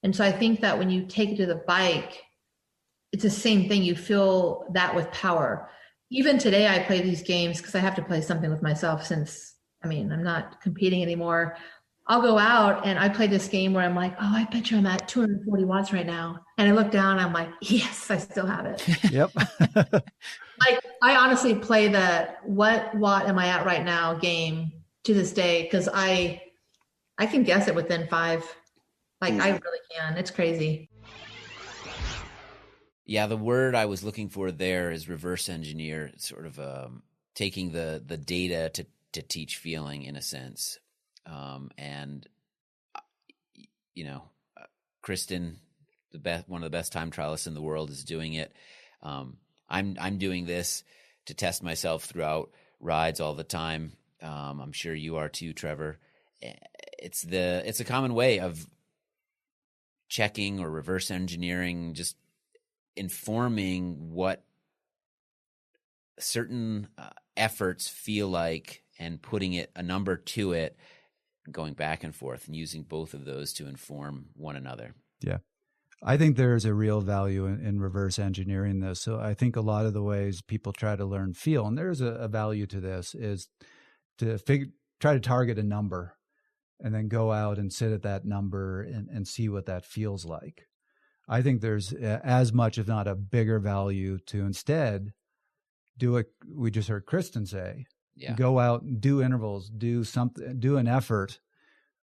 And so I think that when you take it to the bike, it's the same thing. You feel that with power. Even today, I play these games because I have to play something with myself since, I'm not competing anymore. I'll go out and I play this game where I'm like, oh, I bet you I'm at 240 watts right now. And I look down, I'm like, yes, I still have it. Yep. Like, I honestly play the what watt am I at right now game to this day, because I can guess it within 5. Like, I really can. It's crazy. Yeah, the word I was looking for there is reverse engineer, sort of taking the data to teach feeling in a sense. And you know, Kristen, one of the best time trialists in the world, is doing it. I'm doing this to test myself throughout rides all the time. I'm sure you are too, Trevor. It's a common way of checking or reverse engineering, just informing what certain efforts feel like and putting a number to it, going back and forth and using both of those to inform one another. Yeah. I think there's a real value in reverse engineering this. So I think a lot of the ways people try to learn feel, and there's a value to this, is to try to target a number and then go out and sit at that number and see what that feels like. I think there's as much, if not a bigger value, to instead do what we just heard Kristen say. Yeah. Go out and do intervals, do something, do an effort,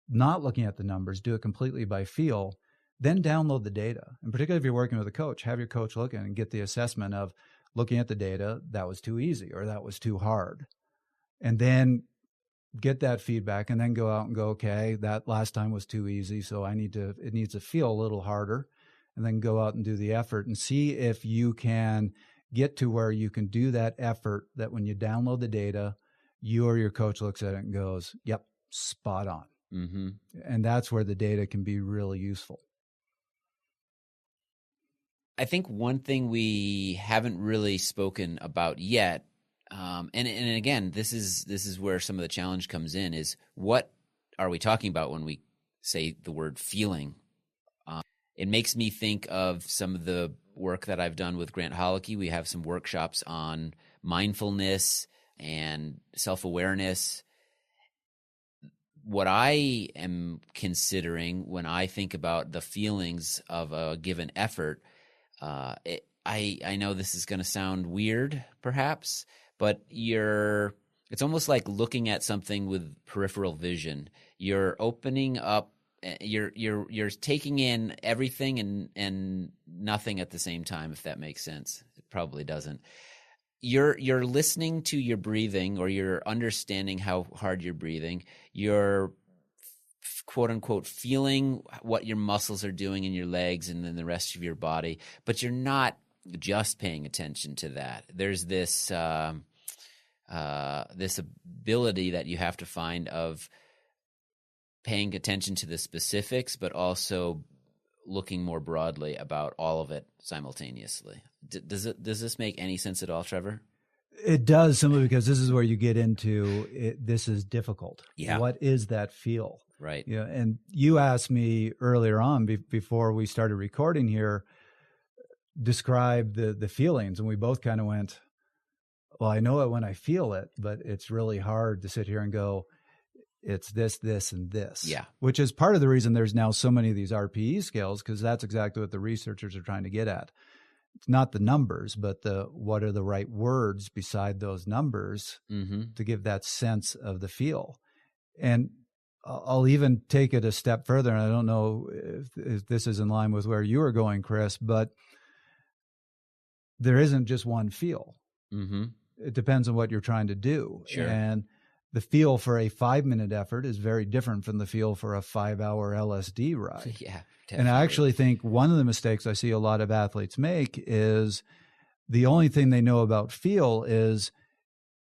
not looking at the numbers, do it completely by feel, then download the data. And particularly if you're working with a coach, have your coach look in and get the assessment of looking at the data, that was too easy or that was too hard. And then get that feedback and then go out and go, okay, that last time was too easy, so it needs to feel a little harder. And then go out and do the effort and see if you can get to where you can do that effort, that when you download the data, you or your coach looks at it and goes, yep, spot on. Mm-hmm. And that's where the data can be really useful. I think one thing we haven't really spoken about yet, and again, this is where some of the challenge comes in, is what are we talking about when we say the word feeling? It makes me think of some of the work that I've done with Grant Holicky. We have some workshops on mindfulness and self-awareness. What I am considering when I think about the feelings of a given effort, I know this is going to sound weird, perhaps, but it's almost like looking at something with peripheral vision. You're opening up. You're taking in everything and nothing at the same time, if that makes sense. It probably doesn't. You're listening to your breathing, or you're understanding how hard you're breathing. You're quote unquote feeling what your muscles are doing in your legs and then the rest of your body, but you're not just paying attention to that. There's this this ability that you have to find of paying attention to the specifics, but also looking more broadly about all of it simultaneously. Does this make any sense at all, Trevor? It does, simply because this is where you get into it. This is difficult. Yeah. What is that feel? Right. Yeah. And you asked me earlier on before we started recording here, describe the feelings, and we both kind of went, well, I know it when I feel it, but it's really hard to sit here and go, it's this, this, and this. Yeah. Which is part of the reason there's now so many of these RPE scales, because that's exactly what the researchers are trying to get at. It's not the numbers, but what are the right words beside those numbers to give that sense of the feel. And I'll even take it a step further, and I don't know if this is in line with where you were going, Chris, but there isn't just one feel. Mm-hmm. It depends on what you're trying to do. Sure. And the feel for a 5-minute effort is very different from the feel for a 5-hour LSD ride. Yeah, definitely. And I actually think one of the mistakes I see a lot of athletes make is the only thing they know about feel is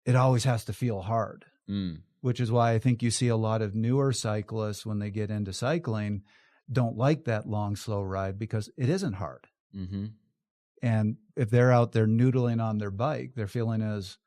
it always has to feel hard, which is why I think you see a lot of newer cyclists, when they get into cycling, don't like that long, slow ride because it isn't hard. Mm-hmm. And if they're out there noodling on their bike, their feeling is,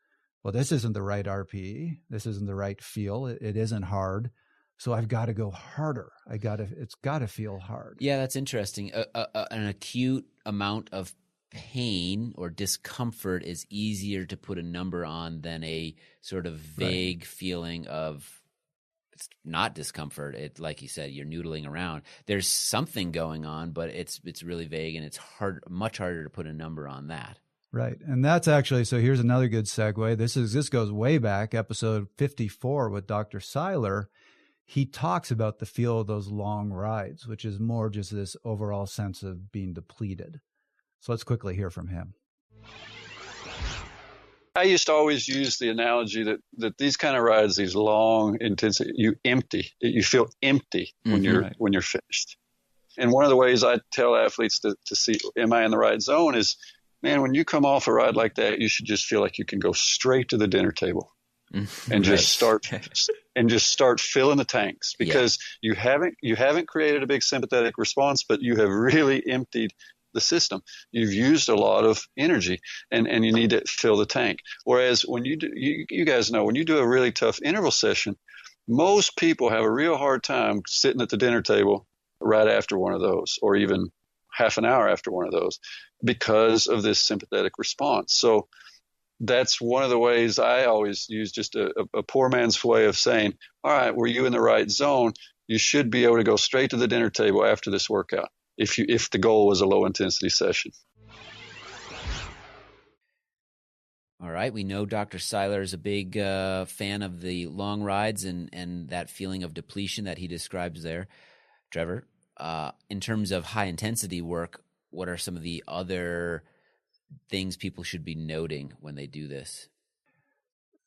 well, this isn't the right RPE. This isn't the right feel. It isn't hard. So I've got to go harder. It's got to feel hard. Yeah, that's interesting. An acute amount of pain or discomfort is easier to put a number on than a sort of vague feeling of it's not discomfort. It, like you said, you're noodling around. There's something going on, but it's really vague, and it's much harder to put a number on that. Right. And that's actually, so here's another good segue. This goes way back, episode 54 with Dr. Seiler. He talks about the feel of those long rides, which is more just this overall sense of being depleted. So let's quickly hear from him. I used to always use the analogy that these kind of rides, these long, intensity, you feel empty when you're finished. And one of the ways I tell athletes to see, am I in the right zone, is, man, when you come off a ride like that, you should just feel like you can go straight to the dinner table and just start filling the tanks, because you haven't created a big sympathetic response, but you have really emptied the system. You've used a lot of energy, and you need to fill the tank. Whereas when you do, you guys know, when you do a really tough interval session, most people have a real hard time sitting at the dinner table right after one of those, or even half an hour after one of those, because of this sympathetic response. So that's one of the ways I always use, just a poor man's way of saying, all right, were you in the right zone? You should be able to go straight to the dinner table after this workout, if the goal was a low intensity session. All right. We know Dr. Seiler is a big fan of the long rides and that feeling of depletion that he describes there. Trevor, in terms of high intensity work, what are some of the other things people should be noting when they do this?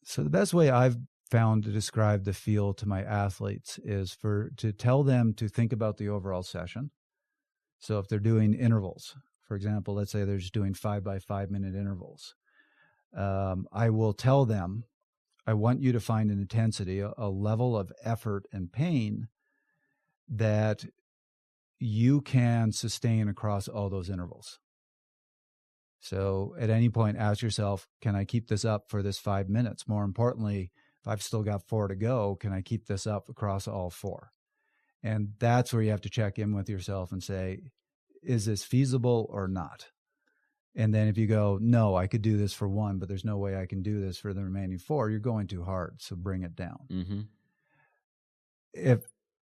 So the best way I've found to describe the feel to my athletes is to tell them to think about the overall session. So if they're doing intervals, for example, let's say they're just doing 5 by 5 minute intervals, I will tell them, I want you to find an intensity, a level of effort and pain that you can sustain across all those intervals. So at any point, ask yourself, can I keep this up for this 5 minutes? More importantly, if I've still got 4 to go, can I keep this up across all 4? And that's where you have to check in with yourself and say, is this feasible or not? And then if you go, no, I could do this for 1, but there's no way I can do this for the remaining 4, you're going too hard. So bring it down. Mm-hmm. If,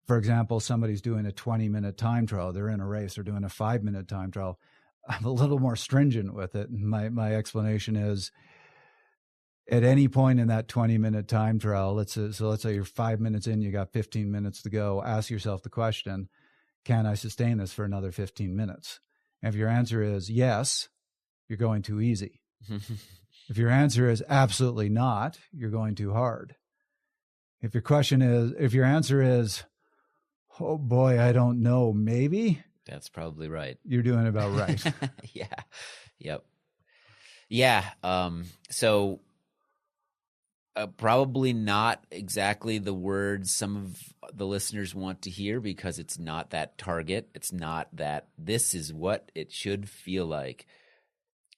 for example, somebody's doing a 20-minute time trial, they're in a race, they're doing a 5-minute time trial, I'm a little more stringent with it. My explanation is, at any point in that 20-minute time trial, let's say you're 5 minutes in, you got 15 minutes to go, ask yourself the question, can I sustain this for another 15 minutes? And if your answer is yes, you're going too easy. If your answer is absolutely not, you're going too hard. If your answer is, oh boy, I don't know, maybe, that's probably right. You're doing about right. Yeah. Yep. Yeah. So probably not exactly the words some of the listeners want to hear, because it's not that target. It's not that this is what it should feel like.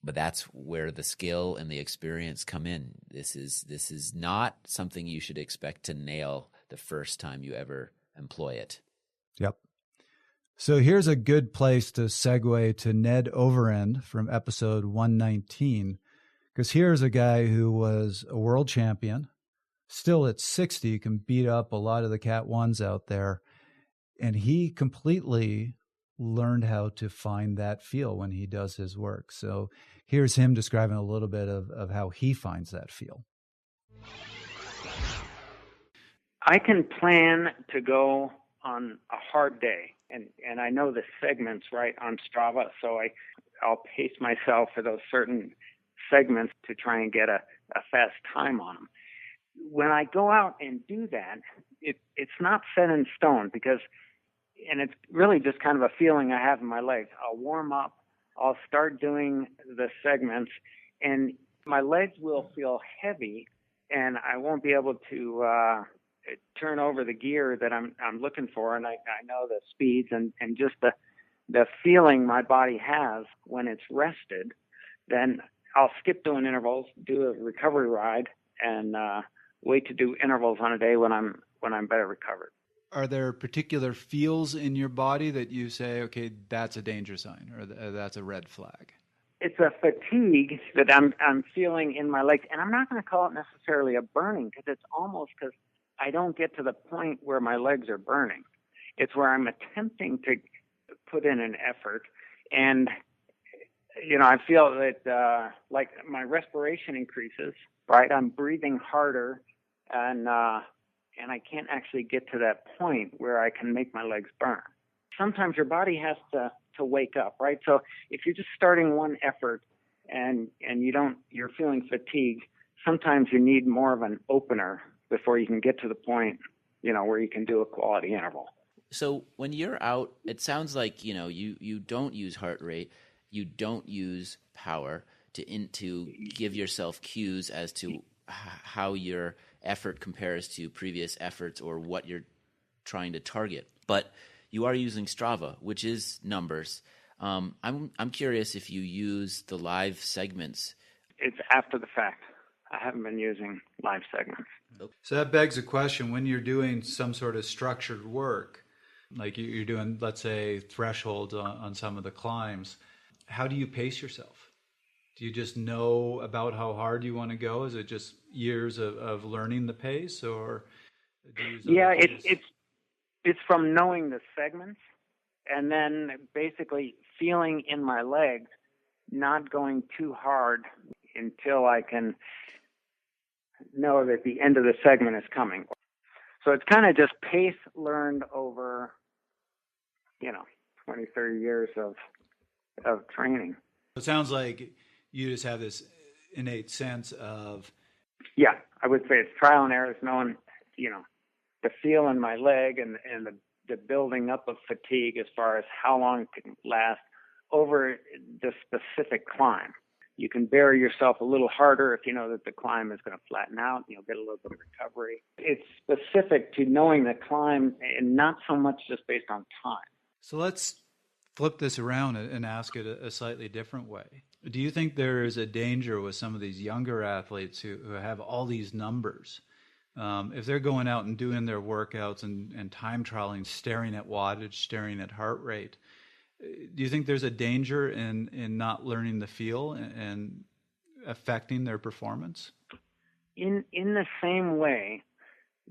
But that's where the skill and the experience come in. This is not something you should expect to nail the first time you ever employ it. Yep. So here's a good place to segue to Ned Overend from episode 119, because here's a guy who was a world champion, still at 60, can beat up a lot of the Cat 1s out there, and he completely learned how to find that feel when he does his work. So here's him describing a little bit of how he finds that feel. I can plan to go on a hard day, and I know the segments right on Strava, so I'll pace myself for those certain segments to try and get a fast time on them. When I go out and do that, it's not set in stone, and it's really just kind of a feeling I have in my legs. I'll warm up, I'll start doing the segments, and my legs will feel heavy, and I won't be able to turn over the gear that I'm looking for, and I know the speeds and just the feeling my body has when it's rested. Then I'll skip doing intervals, do a recovery ride, and wait to do intervals on a day when I'm better recovered. Are there particular feels in your body that you say, okay, that's a danger sign, or that's a red flag? It's a fatigue that I'm feeling in my legs, and I'm not going to call it necessarily a burning, because it's almost because I don't get to the point where my legs are burning. It's where I'm attempting to put in an effort, and I feel that like my respiration increases, right? I'm breathing harder, and I can't actually get to that point where I can make my legs burn. Sometimes your body has to wake up, right? So if you're just starting one effort and you're feeling fatigue, sometimes you need more of an opener before you can get to the point, where you can do a quality interval. So when you're out, it sounds like, you don't use heart rate, you don't use power to give yourself cues as to how your effort compares to previous efforts or what you're trying to target. But you are using Strava, which is numbers. I'm curious if you use the live segments. It's after the fact. I haven't been using live segments. So that begs a question. When you're doing some sort of structured work, like you're doing, let's say, thresholds on some of the climbs, how do you pace yourself? Do you just know about how hard you want to go? Is it just years of learning the pace, or do you use it's from knowing the segments and then basically feeling in my legs, not going too hard until I can know that the end of the segment is coming. So it's kind of just pace learned over, 20, 30 years of training. It sounds like you just have this innate sense of... Yeah, I would say it's trial and error. It's knowing, the feel in my leg and the building up of fatigue as far as how long it can last over the specific climb. You can bury yourself a little harder if you know that the climb is going to flatten out and you'll get a little bit of recovery. It's specific to knowing the climb and not so much just based on time. So let's flip this around and ask it a slightly different way. Do you think there is a danger with some of these younger athletes who have all these numbers? If they're going out and doing their workouts and time trialing, staring at wattage, staring at heart rate, do you think there's a danger in not learning the feel and affecting their performance? In the same way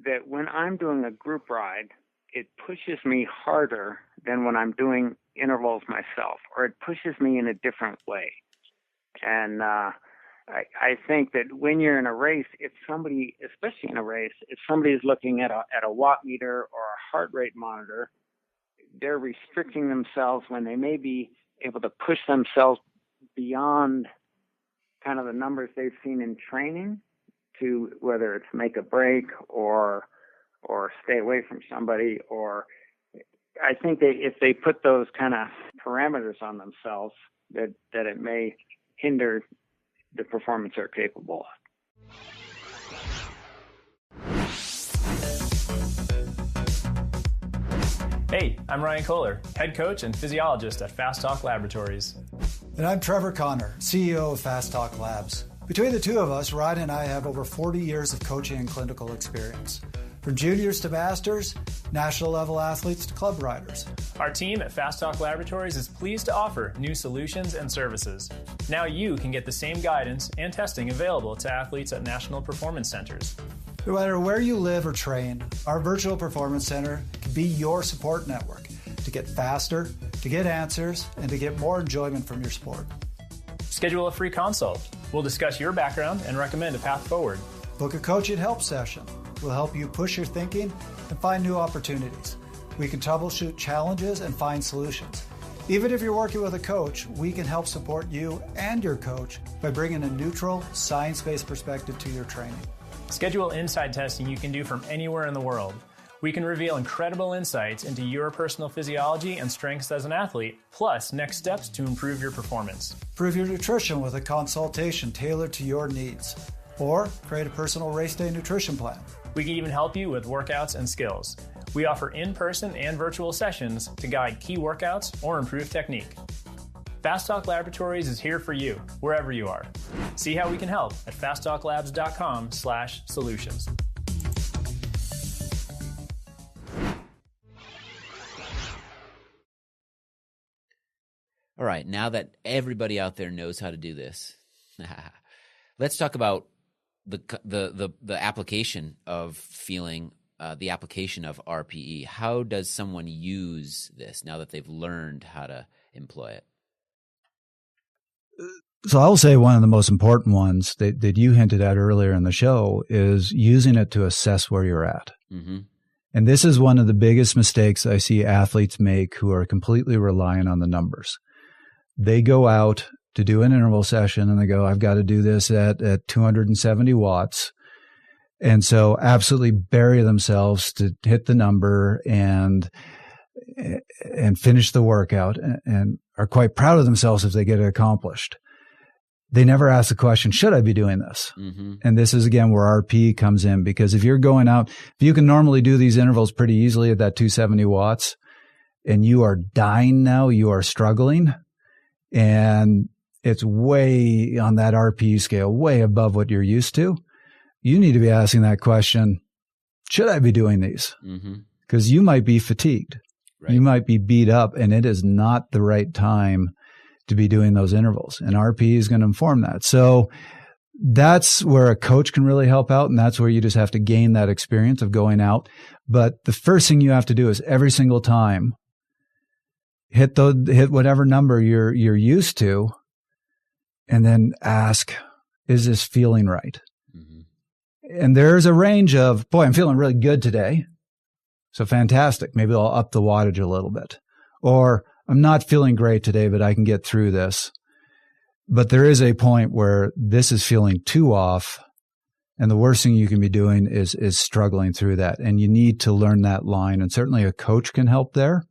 that when I'm doing a group ride, it pushes me harder than when I'm doing intervals myself, or it pushes me in a different way. And I think that when you're in a race, if somebody, especially in a race, if somebody is looking at a watt meter or a heart rate monitor, they're restricting themselves when they may be able to push themselves beyond kind of the numbers they've seen in training to whether it's make a break or stay away from somebody. Or I think if they put those kind of parameters on themselves, that it may hinder the performance they're capable of. Hey, I'm Ryan Kohler, head coach and physiologist at Fast Talk Laboratories. And I'm Trevor Connor, CEO of Fast Talk Labs. Between the two of us, Ryan and I have over 40 years of coaching and clinical experience. From juniors to masters, national level athletes to club riders. Our team at Fast Talk Laboratories is pleased to offer new solutions and services. Now you can get the same guidance and testing available to athletes at national performance centers. No matter where you live or train, our virtual performance center can be your support network to get faster, to get answers, and to get more enjoyment from your sport. Schedule a free consult. We'll discuss your background and recommend a path forward. Book a coaching help session. We'll help you push your thinking and find new opportunities. We can troubleshoot challenges and find solutions. Even if you're working with a coach, we can help support you and your coach by bringing a neutral, science-based perspective to your training. Schedule inside testing you can do from anywhere in the world. We can reveal incredible insights into your personal physiology and strengths as an athlete, plus next steps to improve your performance. Improve your nutrition with a consultation tailored to your needs. Or create a personal race day nutrition plan. We can even help you with workouts and skills. We offer in-person and virtual sessions to guide key workouts or improve technique. Fast Talk Laboratories is here for you, wherever you are. See how we can help at fasttalklabs.com/solutions. All right, now that everybody out there knows how to do this, let's talk about the application of feeling the application of RPE. How does someone use this now that they've learned how to employ it? So I'll say one of the most important ones that you hinted at earlier in the show is using it to assess where you're at. Mm-hmm. And this is one of the biggest mistakes I see athletes make who are completely reliant on the numbers. They go out to do an interval session and they go, I've got to do this at 270 watts. And so absolutely bury themselves to hit the number and finish the workout and are quite proud of themselves if they get it accomplished. They never ask the question, should I be doing this? Mm-hmm. And this is, again, where RPE comes in, because if you're going out, if you can normally do these intervals pretty easily at that 270 watts and you are dying now, you are struggling, and it's way on that RPE scale, way above what you're used to, you need to be asking that question, should I be doing these? Because you might be fatigued. Right. You might be beat up, and it is not the right time to be doing those intervals. And RPE is going to inform that. So that's where a coach can really help out. And that's where you just have to gain that experience of going out. But the first thing you have to do is every single time hit whatever number you're used to, and then ask, is this feeling right? Mm-hmm. And there's a range of, boy, I'm feeling really good today. So fantastic. Maybe I'll up the wattage a little bit. Or I'm not feeling great today, but I can get through this. But there is a point where this is feeling too off. And the worst thing you can be doing is struggling through that. And you need to learn that line. And certainly a coach can help there,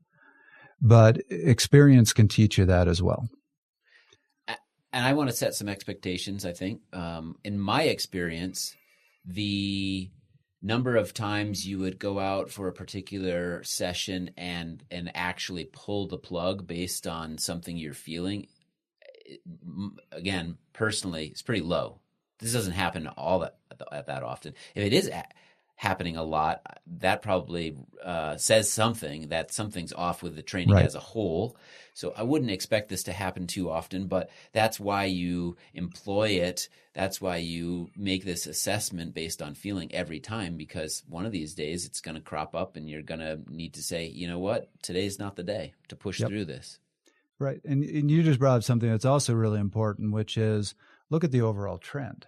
but experience can teach you that as well. And I want to set some expectations, I think. In my experience, the number of times you would go out for a particular session and actually pull the plug based on something you're feeling, again, personally, it's pretty low. This doesn't happen all that often. If it is happening a lot, that probably says something, that something's off with the training as a whole. So I wouldn't expect this to happen too often, but that's why you employ it. That's why you make this assessment based on feeling every time, because one of these days it's going to crop up and you're going to need to say, you know what, today's not the day to push through this. Right. And you just brought up something that's also really important, which is look at the overall trend.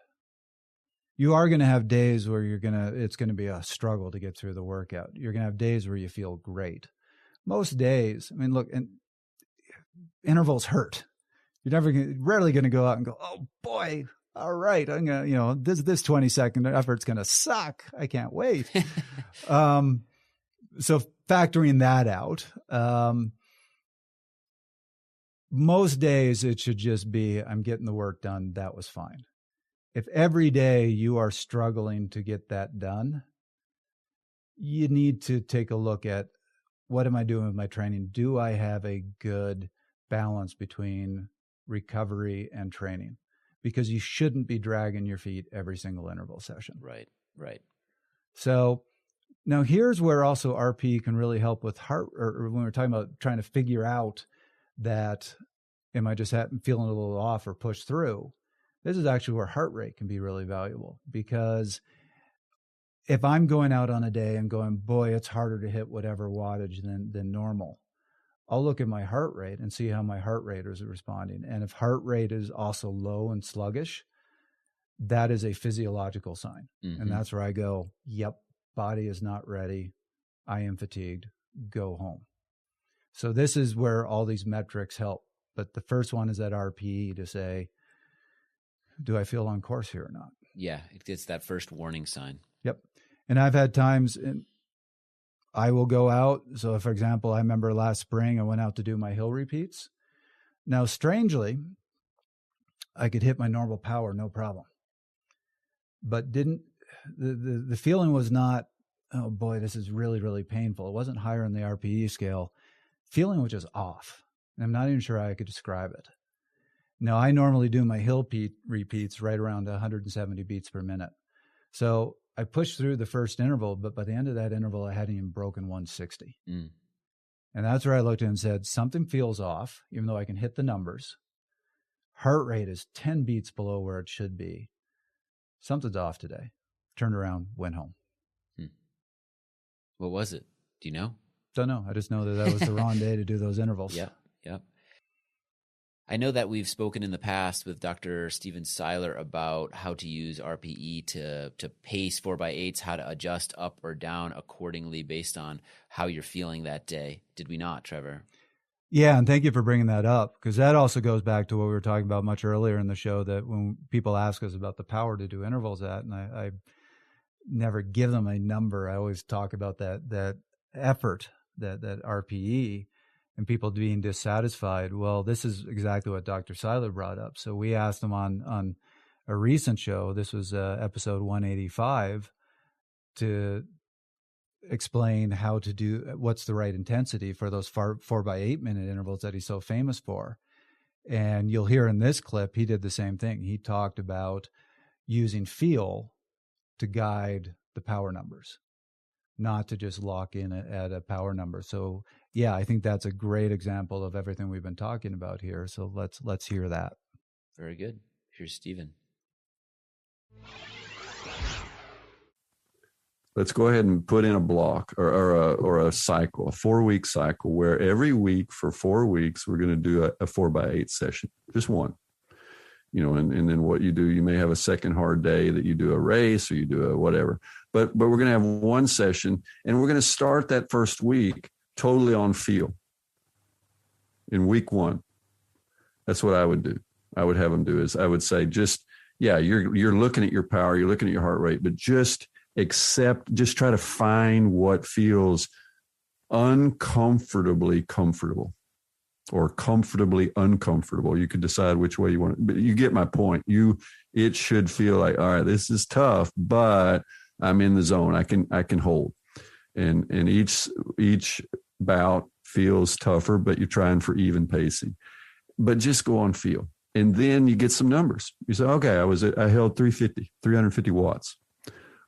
You are going to have days where it's going to be a struggle to get through the workout. You're going to have days where you feel great. Most days, I mean, look, and intervals hurt. You're rarely going to go out and go, oh boy, all right, I'm going to, this 20-second effort's going to suck. I can't wait. So factoring that out, most days it should just be, I'm getting the work done. That was fine. If every day you are struggling to get that done, you need to take a look at, what am I doing with my training? Do I have a good balance between recovery and training? Because you shouldn't be dragging your feet every single interval session. Right. So now here's where also RPE can really help with or when we're talking about trying to figure out that, am I just feeling a little off or push through? This is actually where heart rate can be really valuable, because if I'm going out on a day and going, boy, it's harder to hit whatever wattage than normal, I'll look at my heart rate and see how my heart rate is responding. And if heart rate is also low and sluggish, that is a physiological sign. Mm-hmm. And that's where I go, yep, body is not ready. I am fatigued. Go home. So this is where all these metrics help. But the first one is that RPE to say, do I feel on course here or not? Yeah, it's that first warning sign. Yep. And I've had times I will go out. So, for example, I remember last spring I went out to do my hill repeats. Now, strangely, I could hit my normal power, no problem. But the feeling was not, oh boy, this is really, really painful. It wasn't higher on the RPE scale. Feeling was just off. And I'm not even sure how I could describe it. Now, I normally do my hill repeats right around 170 beats per minute. So I pushed through the first interval, but by the end of that interval, I hadn't even broken 160. And that's where I looked at it and said, something feels off, even though I can hit the numbers. Heart rate is 10 beats below where it should be. Something's off today. Turned around, went home. What was it? Do you know? Don't know. I just know that was the wrong day to do those intervals. Yep. I know that we've spoken in the past with Dr. Steven Seiler about how to use RPE to pace 4x8s, how to adjust up or down accordingly based on how you're feeling that day. Did we not, Trevor? Yeah, and thank you for bringing that up, because that also goes back to what we were talking about much earlier in the show, that when people ask us about the power to do intervals at, and I never give them a number. I always talk about that effort, that RPE, and people being dissatisfied. Well, this is exactly what Dr. Seiler brought up. So we asked him on a recent show, this was episode 185, to explain how to do, what's the right intensity for those 4x8 minute intervals that he's so famous for. And you'll hear in this clip, he did the same thing. He talked about using feel to guide the power numbers, not to just lock in at a power number. So yeah, I think that's a great example of everything we've been talking about here. So let's hear that. Very good. Here's Steven. Let's go ahead and put in a block or a cycle, a 4-week cycle, where every week for 4 weeks, we're going to do a 4x8 session, just one. And then what you do, you may have a second hard day that you do a race or you do a whatever, but we're going to have one session, and we're going to start that first week totally on feel. In week 1, that's what I would do. I would have them do is I would say, you're looking at your power, you're looking at your heart rate, but just try to find what feels uncomfortably comfortable or comfortably uncomfortable. You could decide which way you want it, but you get my point. It should feel like, all right, this is tough, but I'm in the zone. I can hold. And each bout feels tougher, but you're trying for even pacing. But just go on feel. And then you get some numbers. You say, okay, I held 350 watts.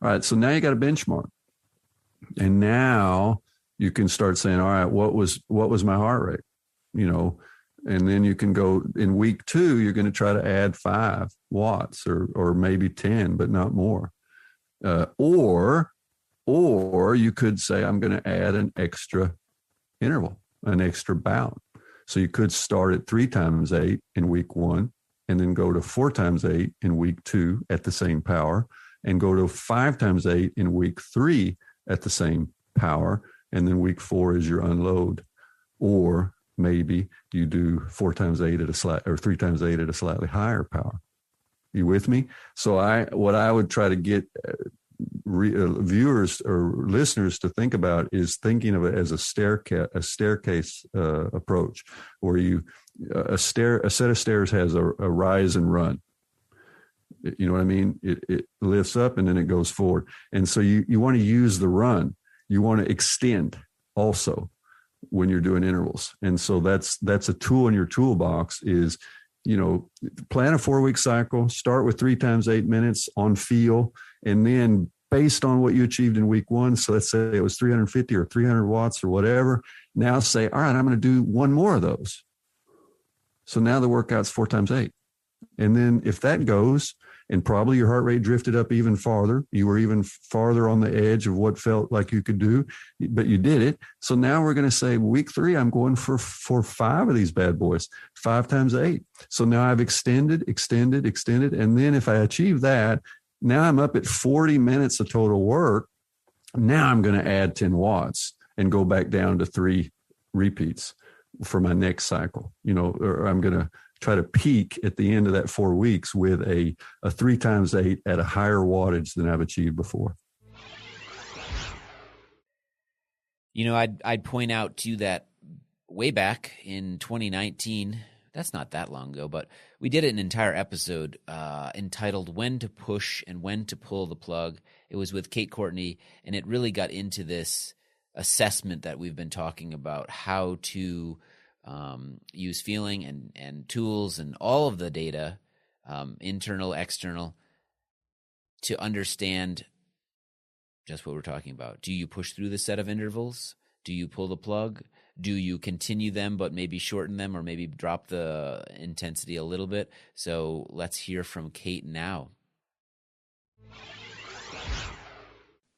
All right, so now you got a benchmark. And now you can start saying, all right, what was my heart rate? And then you can go in week 2, you're going to try to add 5 watts or maybe 10, but not more. Or you could say, I'm going to add an extra interval, an extra bout. So you could start at 3 times 8 in week 1, and then go to 4 times 8 in week 2 at the same power, and go to 5 times 8 in week 3 at the same power. And then week 4 is your unload. Or maybe you do 4 times 8 or 3 times 8 at a slightly higher power. You with me? So what I would try to get viewers or listeners to think about is thinking of it as a staircase approach, where a set of stairs has a rise and run. You know what I mean? It lifts up and then it goes forward. And so you want to use the run. You want to extend also when you're doing intervals. And so that's a tool in your toolbox is, plan a 4-week cycle, start with 3 times 8 minutes on feel. And then based on what you achieved in week 1, so let's say it was 350 or 300 watts or whatever, now say, all right, I'm going to do one more of those. So now the workout's 4 times 8. And then if that goes, and probably your heart rate drifted up even farther, you were even farther on the edge of what felt like you could do, but you did it. So now we're going to say week 3, I'm going for 5 of these bad boys, 5 times 8. So now I've extended. And then if I achieve that, now I'm up at 40 minutes of total work. Now I'm going to add 10 watts and go back down to 3 repeats for my next cycle, or I'm going to try to peak at the end of that 4 weeks with a 3 times 8 at a higher wattage than I've achieved before. I'd point out too that way back in 2019, that's not that long ago, but we did an entire episode entitled When to Push and When to Pull the Plug. It was with Kate Courtney, and it really got into this assessment that we've been talking about, how to use feeling and tools and all of the data, internal, external, to understand just what we're talking about. Do you push through the set of intervals? Do you pull the plug? Do you continue them but maybe shorten them or maybe drop the intensity a little bit? So let's hear from Kate now.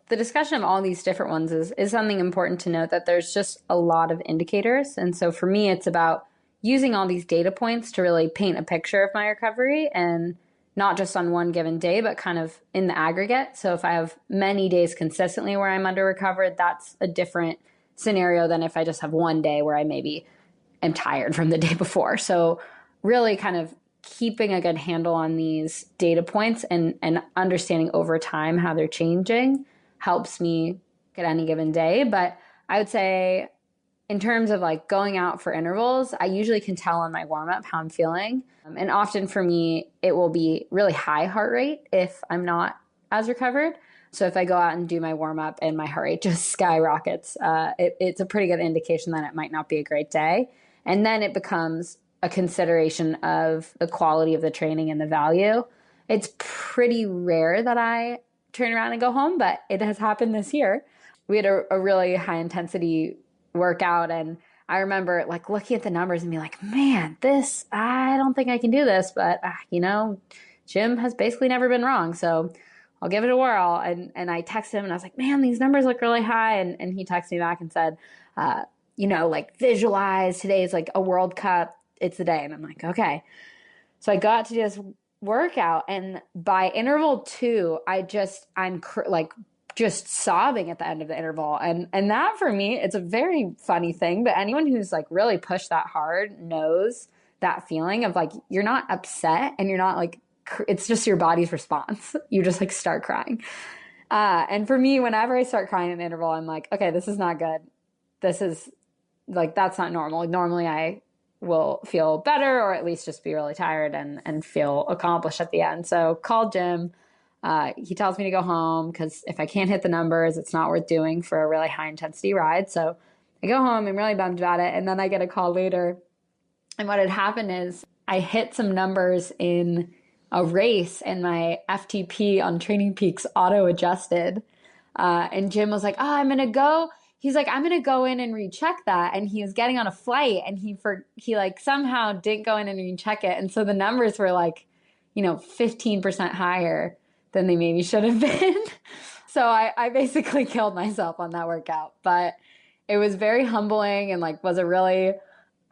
the discussion of all these different ones is something important to note, that there's just a lot of indicators. And so for me, it's about using all these data points to really paint a picture of my recovery, and not just on one given day, but kind of in the aggregate. So if I have many days consistently where I'm under recovered, that's a different scenario than if I just have one day where I maybe am tired from the day before. So really kind of keeping a good handle on these data points and understanding over time how they're changing helps me at any given day. But I would say in terms of like going out for intervals, I usually can tell on my warm up how I'm feeling. And often for me, it will be really high heart rate if I'm not as recovered. So if I go out and do my warm up and my heart rate just skyrockets, it's a pretty good indication that it might not be a great day. And then it becomes a consideration of the quality of the training and the value. It's pretty rare that I turn around and go home, but it has happened this year. We had a really high intensity workout, and I remember like looking at the numbers and being like, man, I don't think I can do this, but Jim has basically never been wrong, so I'll give it a whirl. And I texted him and I was like, man, these numbers look really high. And he texted me back and said, like visualize today's like a World Cup. It's the day. And I'm like, okay. So I got to do this workout, and by interval 2, I'm just sobbing at the end of the interval. And that for me, it's a very funny thing, but anyone who's like really pushed that hard knows that feeling of like, you're not upset and you're not like, it's just your body's response. You just like start crying. And for me, whenever I start crying in an interval, I'm like, okay, this is not good. This is like, that's not normal. Like, normally I will feel better, or at least just be really tired and feel accomplished at the end. So called Jim. He tells me to go home because if I can't hit the numbers, it's not worth doing for a really high intensity ride. So I go home. I'm really bummed about it. And then I get a call later. And what had happened is I hit some numbers in a race, and my FTP on Training Peaks auto adjusted. And Jim was like, oh, I'm going to go. He's like, I'm going to go in and recheck that. And he was getting on a flight, and he like somehow didn't go in and recheck it. And so the numbers were like, 15% higher than they maybe should have been. So I basically killed myself on that workout, but it was very humbling and like was a really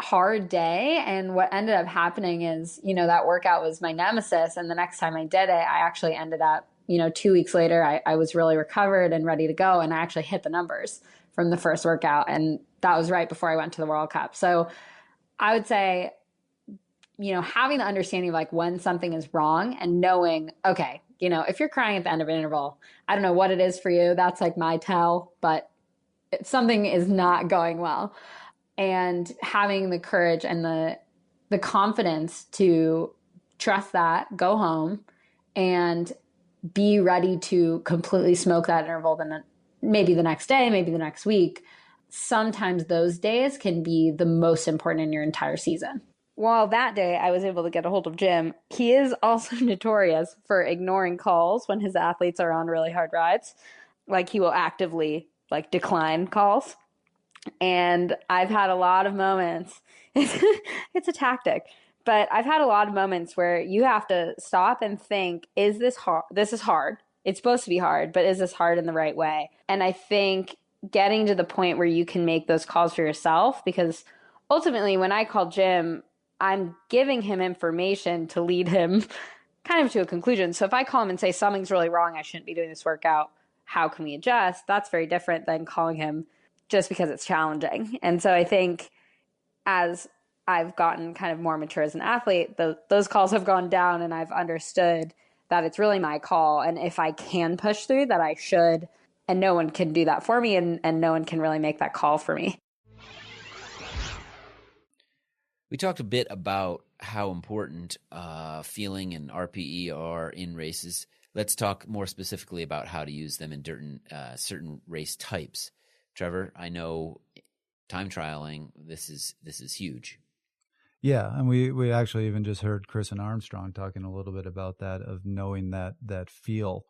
hard day. And what ended up happening is, that workout was my nemesis. And the next time I did it, I actually ended up, 2 weeks later, I was really recovered and ready to go. And I actually hit the numbers from the first workout. And that was right before I went to the World Cup. So I would say, having the understanding of like when something is wrong and knowing, okay, if you're crying at the end of an interval, I don't know what it is for you. That's like my tell, but if something is not going well, and having the courage and the confidence to trust that, go home and be ready to completely smoke that interval, then maybe the next day, maybe the next week. Sometimes those days can be the most important in your entire season. Well, that day I was able to get a hold of Jim. He is also notorious for ignoring calls when his athletes are on really hard rides. Like, he will actively like decline calls. And I've had a lot of moments. It's a tactic, but I've had a lot of moments where you have to stop and think, is this hard? This is hard. It's supposed to be hard, but is this hard in the right way? And I think getting to the point where you can make those calls for yourself, because ultimately when I call Jim, I'm giving him information to lead him kind of to a conclusion. So if I call him and say something's really wrong, I shouldn't be doing this workout, how can we adjust? That's very different than calling him just because it's challenging. And so I think as I've gotten kind of more mature as an athlete, those calls have gone down, and I've understood that it's really my call. And if I can push through, that I should, and no one can do that for me, and no one can really make that call for me. We talked a bit about how important feeling and RPE are in races. Let's talk more specifically about how to use them in certain race types. Trevor, I know time trialing, this is huge. Yeah, and we actually even just heard Chris and Armstrong talking a little bit about that, of knowing that feel.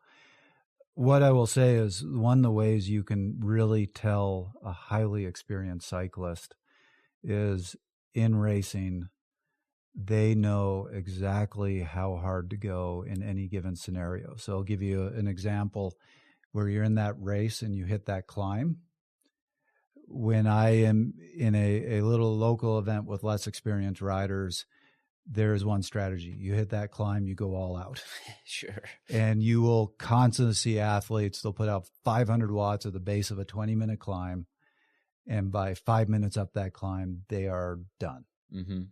What I will say is, one of the ways you can really tell a highly experienced cyclist is in racing, they know exactly how hard to go in any given scenario. So I'll give you an example. where you're in that race and you hit that climb. When I am in a little local event with less experienced riders, there is one strategy. You hit that climb, you go all out. Sure. And you will constantly see athletes, they'll put out 500 watts at the base of a 20-minute climb. And by 5 minutes up that climb, they are done. Mm-hmm.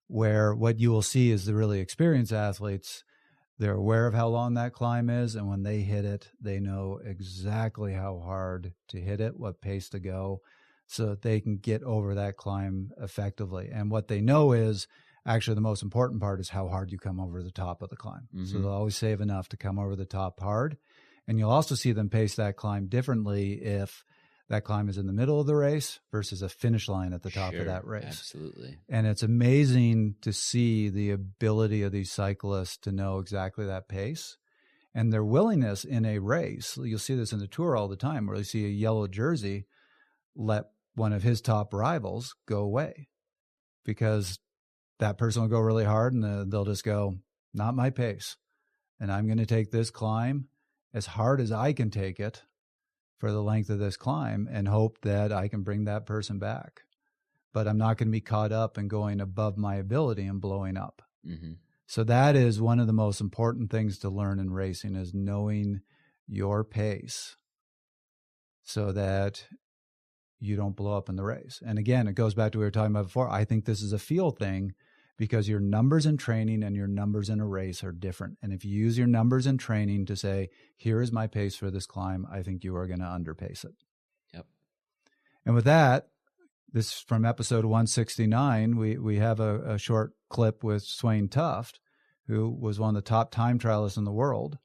Where what you will see is the really experienced athletes, they're aware of how long that climb is. And when they hit it, they know exactly how hard to hit it, what pace to go, so that they can get over that climb effectively. And what they know is, actually, the most important part is how hard you come over the top of the climb. Mm-hmm. So they'll always save enough to come over the top hard. And you'll also see them pace that climb differently if that climb is in the middle of the race versus a finish line at the top of that race. Absolutely. And it's amazing to see the ability of these cyclists to know exactly that pace and their willingness in a race. You'll see this in the Tour all the time, where you see a yellow jersey let one of his top rivals go away because that person will go really hard and they'll just go, not my pace. And I'm going to take this climb as hard as I can take it for the length of this climb and hope that I can bring that person back. But I'm not going to be caught up in going above my ability and blowing up. Mm-hmm. So that is one of the most important things to learn in racing, is knowing your pace so that you don't blow up in the race. And again, it goes back to what we were talking about before. I think this is a feel thing, because your numbers in training and your numbers in a race are different. And if you use your numbers in training to say, here is my pace for this climb, I think you are going to underpace it. Yep. And with that, this is from episode 169. We have a short clip with Swain Tuft, who was one of the top time trialists in the world,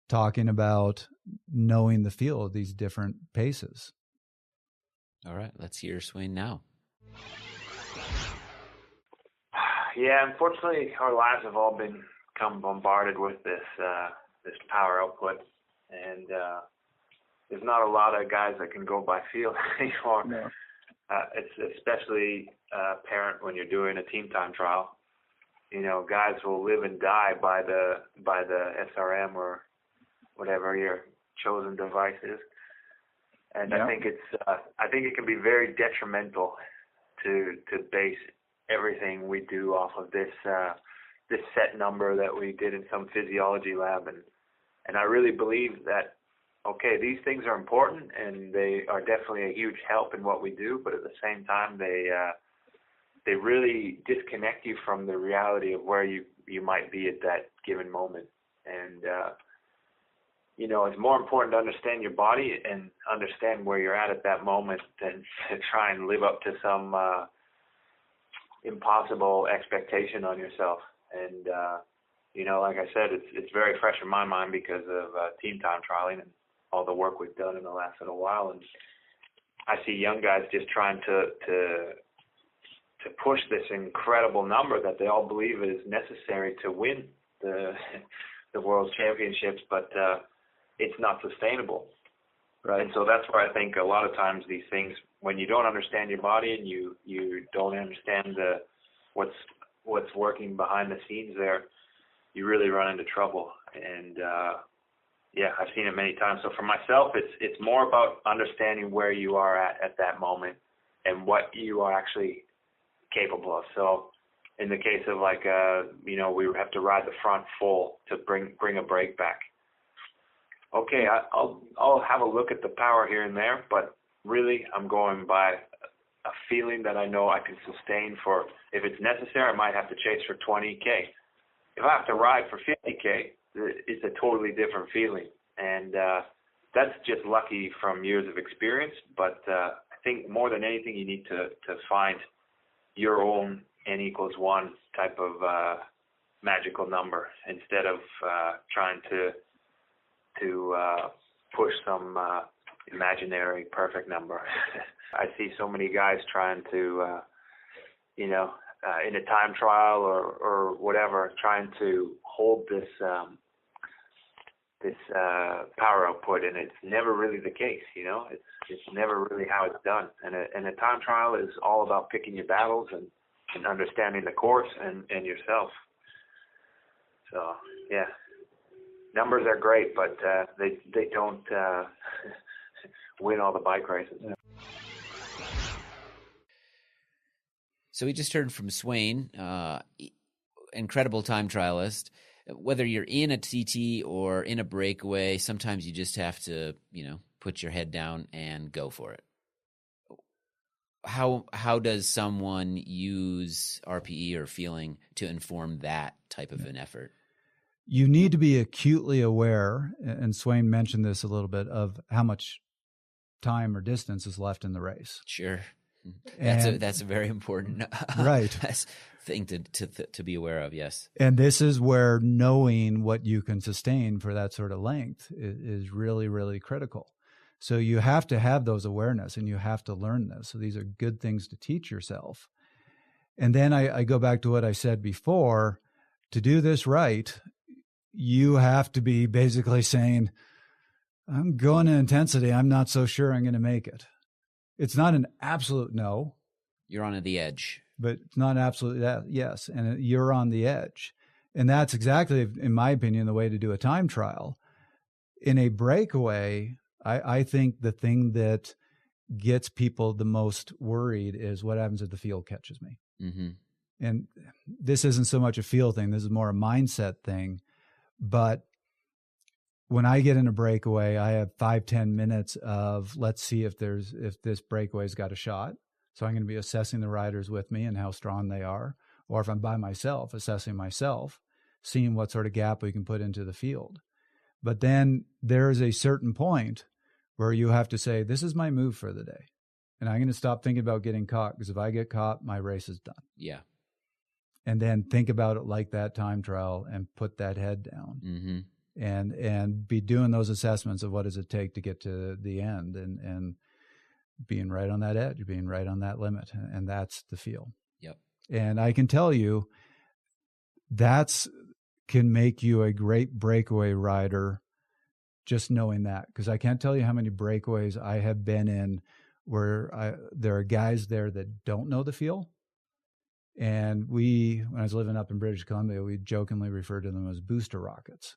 talking about knowing the feel of these different paces. All right, let's hear Swain now. Yeah, unfortunately, our lives have all become bombarded with this power output, and there's not a lot of guys that can go by feel anymore. No. It's especially apparent when you're doing a team time trial. You know, guys will live and die by the SRM or whatever your chosen device is, and yeah. I think it can be very detrimental to base everything we do off of this set number that we did in some physiology lab, and I really believe that, okay, these things are important and they are definitely a huge help in what we do, but at the same time they really disconnect you from the reality of where you might be at that given moment. And you know, it's more important to understand your body and understand where you're at that moment than to try and live up to some impossible expectation on yourself. And you know, like I said, it's very fresh in my mind because of team time trialing and all the work we've done in the last little while. And I see young guys just trying to push this incredible number that they all believe is necessary to win the world championships, but it's not sustainable. Right. And so that's where I think a lot of times these things, when you don't understand your body and you don't understand what's working behind the scenes there, you really run into trouble. And yeah, I've seen it many times. So for myself, it's more about understanding where you are at that moment and what you are actually capable of. So in the case of like you know, we have to ride the front full to bring a brake back. Okay, I'll have a look at the power here and there, but really I'm going by a feeling that I know I can sustain for, if it's necessary, I might have to chase for 20K. If I have to ride for 50K, it's a totally different feeling. And that's just lucky from years of experience. But I think more than anything, you need to find your own N=1 type of magical number instead of trying to push some imaginary perfect number. I see so many guys trying to, you know, in a time trial or whatever, trying to hold this power output, and it's never really the case. You know, it's never really how it's done. And a time trial is all about picking your battles and understanding the course and yourself. So yeah. numbers are great, but they don't win all the bike races. So we just heard from Swain, incredible time trialist. Whether you're in a TT or in a breakaway, sometimes you just have to, put your head down and go for it. How does someone use RPE or feeling to inform that type of an effort? You need to be acutely aware, and Swain mentioned this a little bit, of how much time or distance is left in the race. Sure. That's a very important right thing to be aware of. Yes. And this is where knowing what you can sustain for that sort of length is really, really critical. So you have to have those awareness, and you have to learn this. So these are good things to teach yourself. And then I go back to what I said before. To do this right, you have to be basically saying, I'm going to intensity. I'm not so sure I'm going to make it. It's not an absolute no. You're on the edge. But it's not an absolute yes. And you're on the edge. And that's exactly, in my opinion, the way to do a time trial. In a breakaway, I think the thing that gets people the most worried is what happens if the field catches me. Mm-hmm. And this isn't so much a feel thing. This is more a mindset thing. But when I get in a breakaway, I have 5-10 minutes of, let's see if this breakaway's got a shot. So I'm going to be assessing the riders with me and how strong they are. Or if I'm by myself, assessing myself, seeing what sort of gap we can put into the field. But then there is a certain point where you have to say, this is my move for the day. And I'm going to stop thinking about getting caught, because if I get caught, my race is done. Yeah. And then think about it like that time trial and put that head down. Mm-hmm. And be doing those assessments of what does it take to get to the end, and being right on that edge, being right on that limit. And that's the feel. Yep. And I can tell you can make you a great breakaway rider, just knowing that. Because I can't tell you how many breakaways I have been in where there are guys there that don't know the feel. And when I was living up in British Columbia, we jokingly referred to them as booster rockets.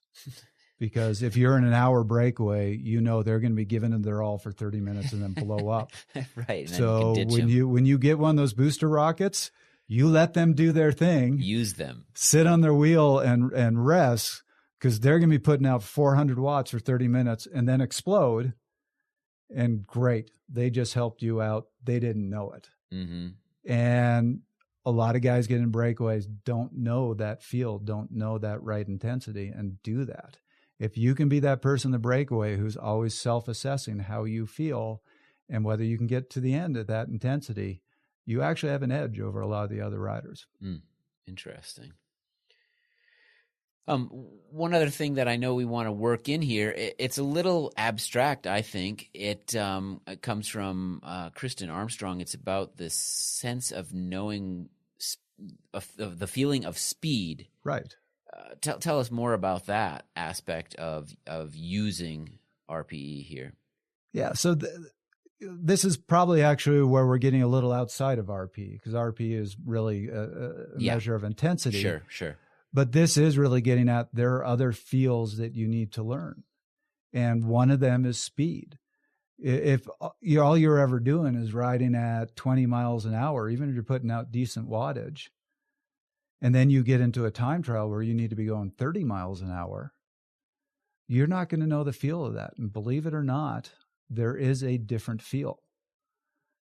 Because if you're in an hour breakaway, they're going to be giving it their all for 30 minutes and then blow up. Right. So when you get one of those booster rockets, you let them do their thing. Use them. Sit on their wheel and rest, because they're going to be putting out 400 watts for 30 minutes and then explode. And great. They just helped you out. They didn't know it. Mm-hmm. And a lot of guys get in breakaways, don't know that feel, don't know that right intensity, and do that. If you can be that person in the breakaway who's always self-assessing how you feel and whether you can get to the end at that intensity, you actually have an edge over a lot of the other riders. Interesting. One other thing that I know we want to work in here, it's a little abstract, I think. It comes from Kristen Armstrong. It's about this sense of knowing, of the feeling of speed. Right. Tell us more about that aspect of using RPE here. Yeah, so this is probably actually where we're getting a little outside of RPE, because RPE is really a measure of intensity. Sure. But this is really getting at, there are other feels that you need to learn. And one of them is speed. If all you're ever doing is riding at 20 miles an hour, even if you're putting out decent wattage, and then you get into a time trial where you need to be going 30 miles an hour, you're not going to know the feel of that. And believe it or not, there is a different feel.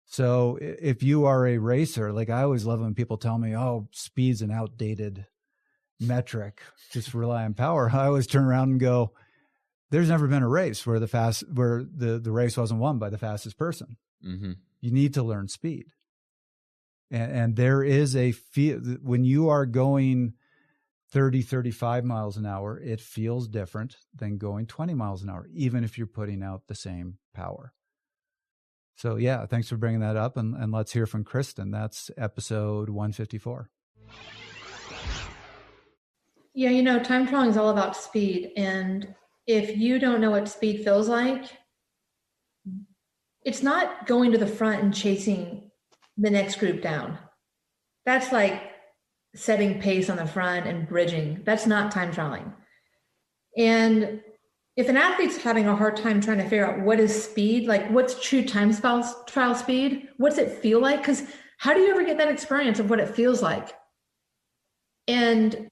So if you are a racer, like I always love when people tell me, oh, speed's an outdated metric, just rely on power. I always turn around and go, there's never been a race where the race wasn't won by the fastest person. Mm-hmm. You need to learn speed. And there is a feel when you are going 30, 35 miles an hour, it feels different than going 20 miles an hour, even if you're putting out the same power. So yeah, thanks for bringing that up. And let's hear from Kristen. That's episode 154. Yeah, time trialing is all about speed. And if you don't know what speed feels like, it's not going to the front and chasing the next group down. That's like setting pace on the front and bridging. That's not time trialing. And if an athlete's having a hard time trying to figure out what is speed, like what's true time trial speed, what's it feel like? Because how do you ever get that experience of what it feels like? And,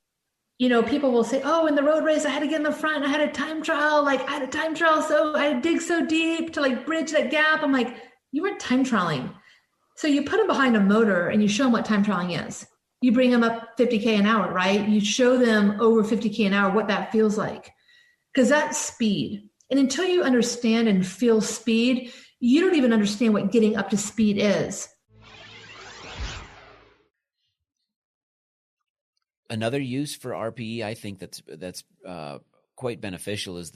you know, people will say, oh, in the road race, I had to get in the front. I had a time trial. Like I had a time trial. So I had to dig so deep to like bridge that gap. I'm like, you weren't time trialing. So you put them behind a motor and you show them what time trialing is. You bring them up 50K an hour, right? You show them over 50K an hour what that feels like. Because that's speed. And until you understand and feel speed, you don't even understand what getting up to speed is. Another use for RPE, I think that's quite beneficial is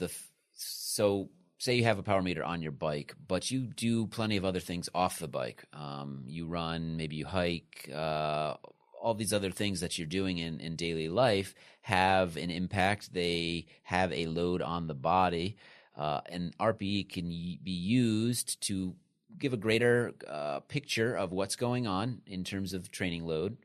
so say you have a power meter on your bike, but you do plenty of other things off the bike. You run, maybe you hike, all these other things that you're doing in daily life have an impact. They have a load on the body, and RPE can be used to give a greater picture of what's going on in terms of training load.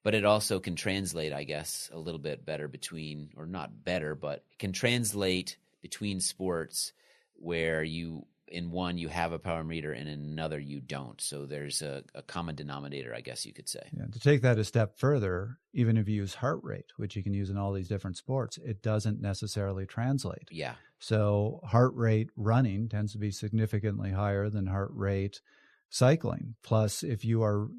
But it also can translate, I guess, a little bit better between, or not better, but it can translate between sports where in one you have a power meter and in another you don't. So there's a common denominator, I guess you could say. Yeah, to take that a step further, even if you use heart rate, which you can use in all these different sports, it doesn't necessarily translate. Yeah. So heart rate running tends to be significantly higher than heart rate cycling. Plus, if you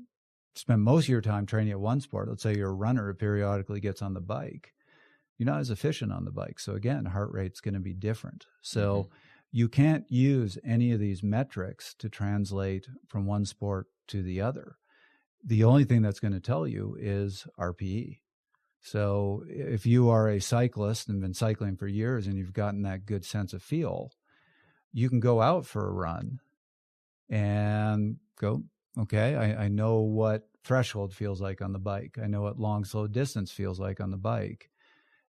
spend most of your time training at one sport, let's say you're a runner who periodically gets on the bike, you're not as efficient on the bike. So again, heart rate's going to be different. So you can't use any of these metrics to translate from one sport to the other. The only thing that's going to tell you is RPE. So if you are a cyclist and been cycling for years and you've gotten that good sense of feel, you can go out for a run and go, okay, I know what threshold feels like on the bike. I know what long, slow distance feels like on the bike.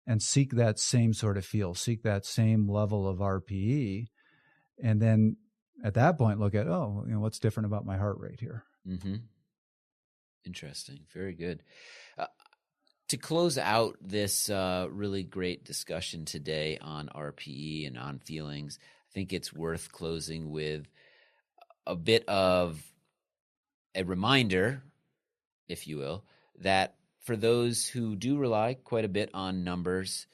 And seek that same sort of feel, seek that same level of RPE. And then at that point, look at, what's different about my heart rate here? Mm-hmm. Interesting. Very good. To close out this really great discussion today on RPE and on feelings, I think it's worth closing with a bit of a reminder, if you will, that for those who do rely quite a bit on numbers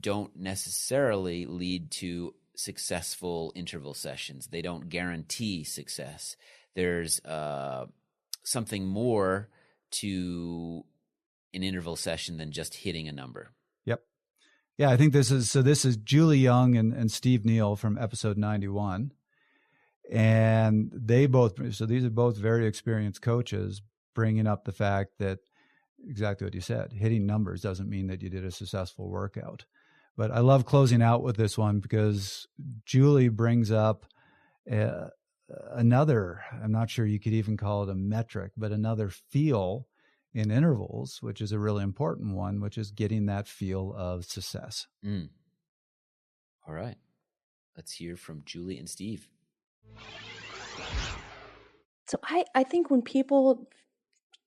don't necessarily lead to successful interval sessions. They don't guarantee success. There's something more to an interval session than just hitting a number. Yep. Yeah, I think this is Julie Young and Steve Neal from episode 91. And these are both very experienced coaches bringing up the fact that exactly what you said, hitting numbers doesn't mean that you did a successful workout. But I love closing out with this one because Julie brings up another, I'm not sure you could even call it a metric, but another feel in intervals, which is a really important one, which is getting that feel of success. All right. Let's hear from Julie and Steve. So I think when people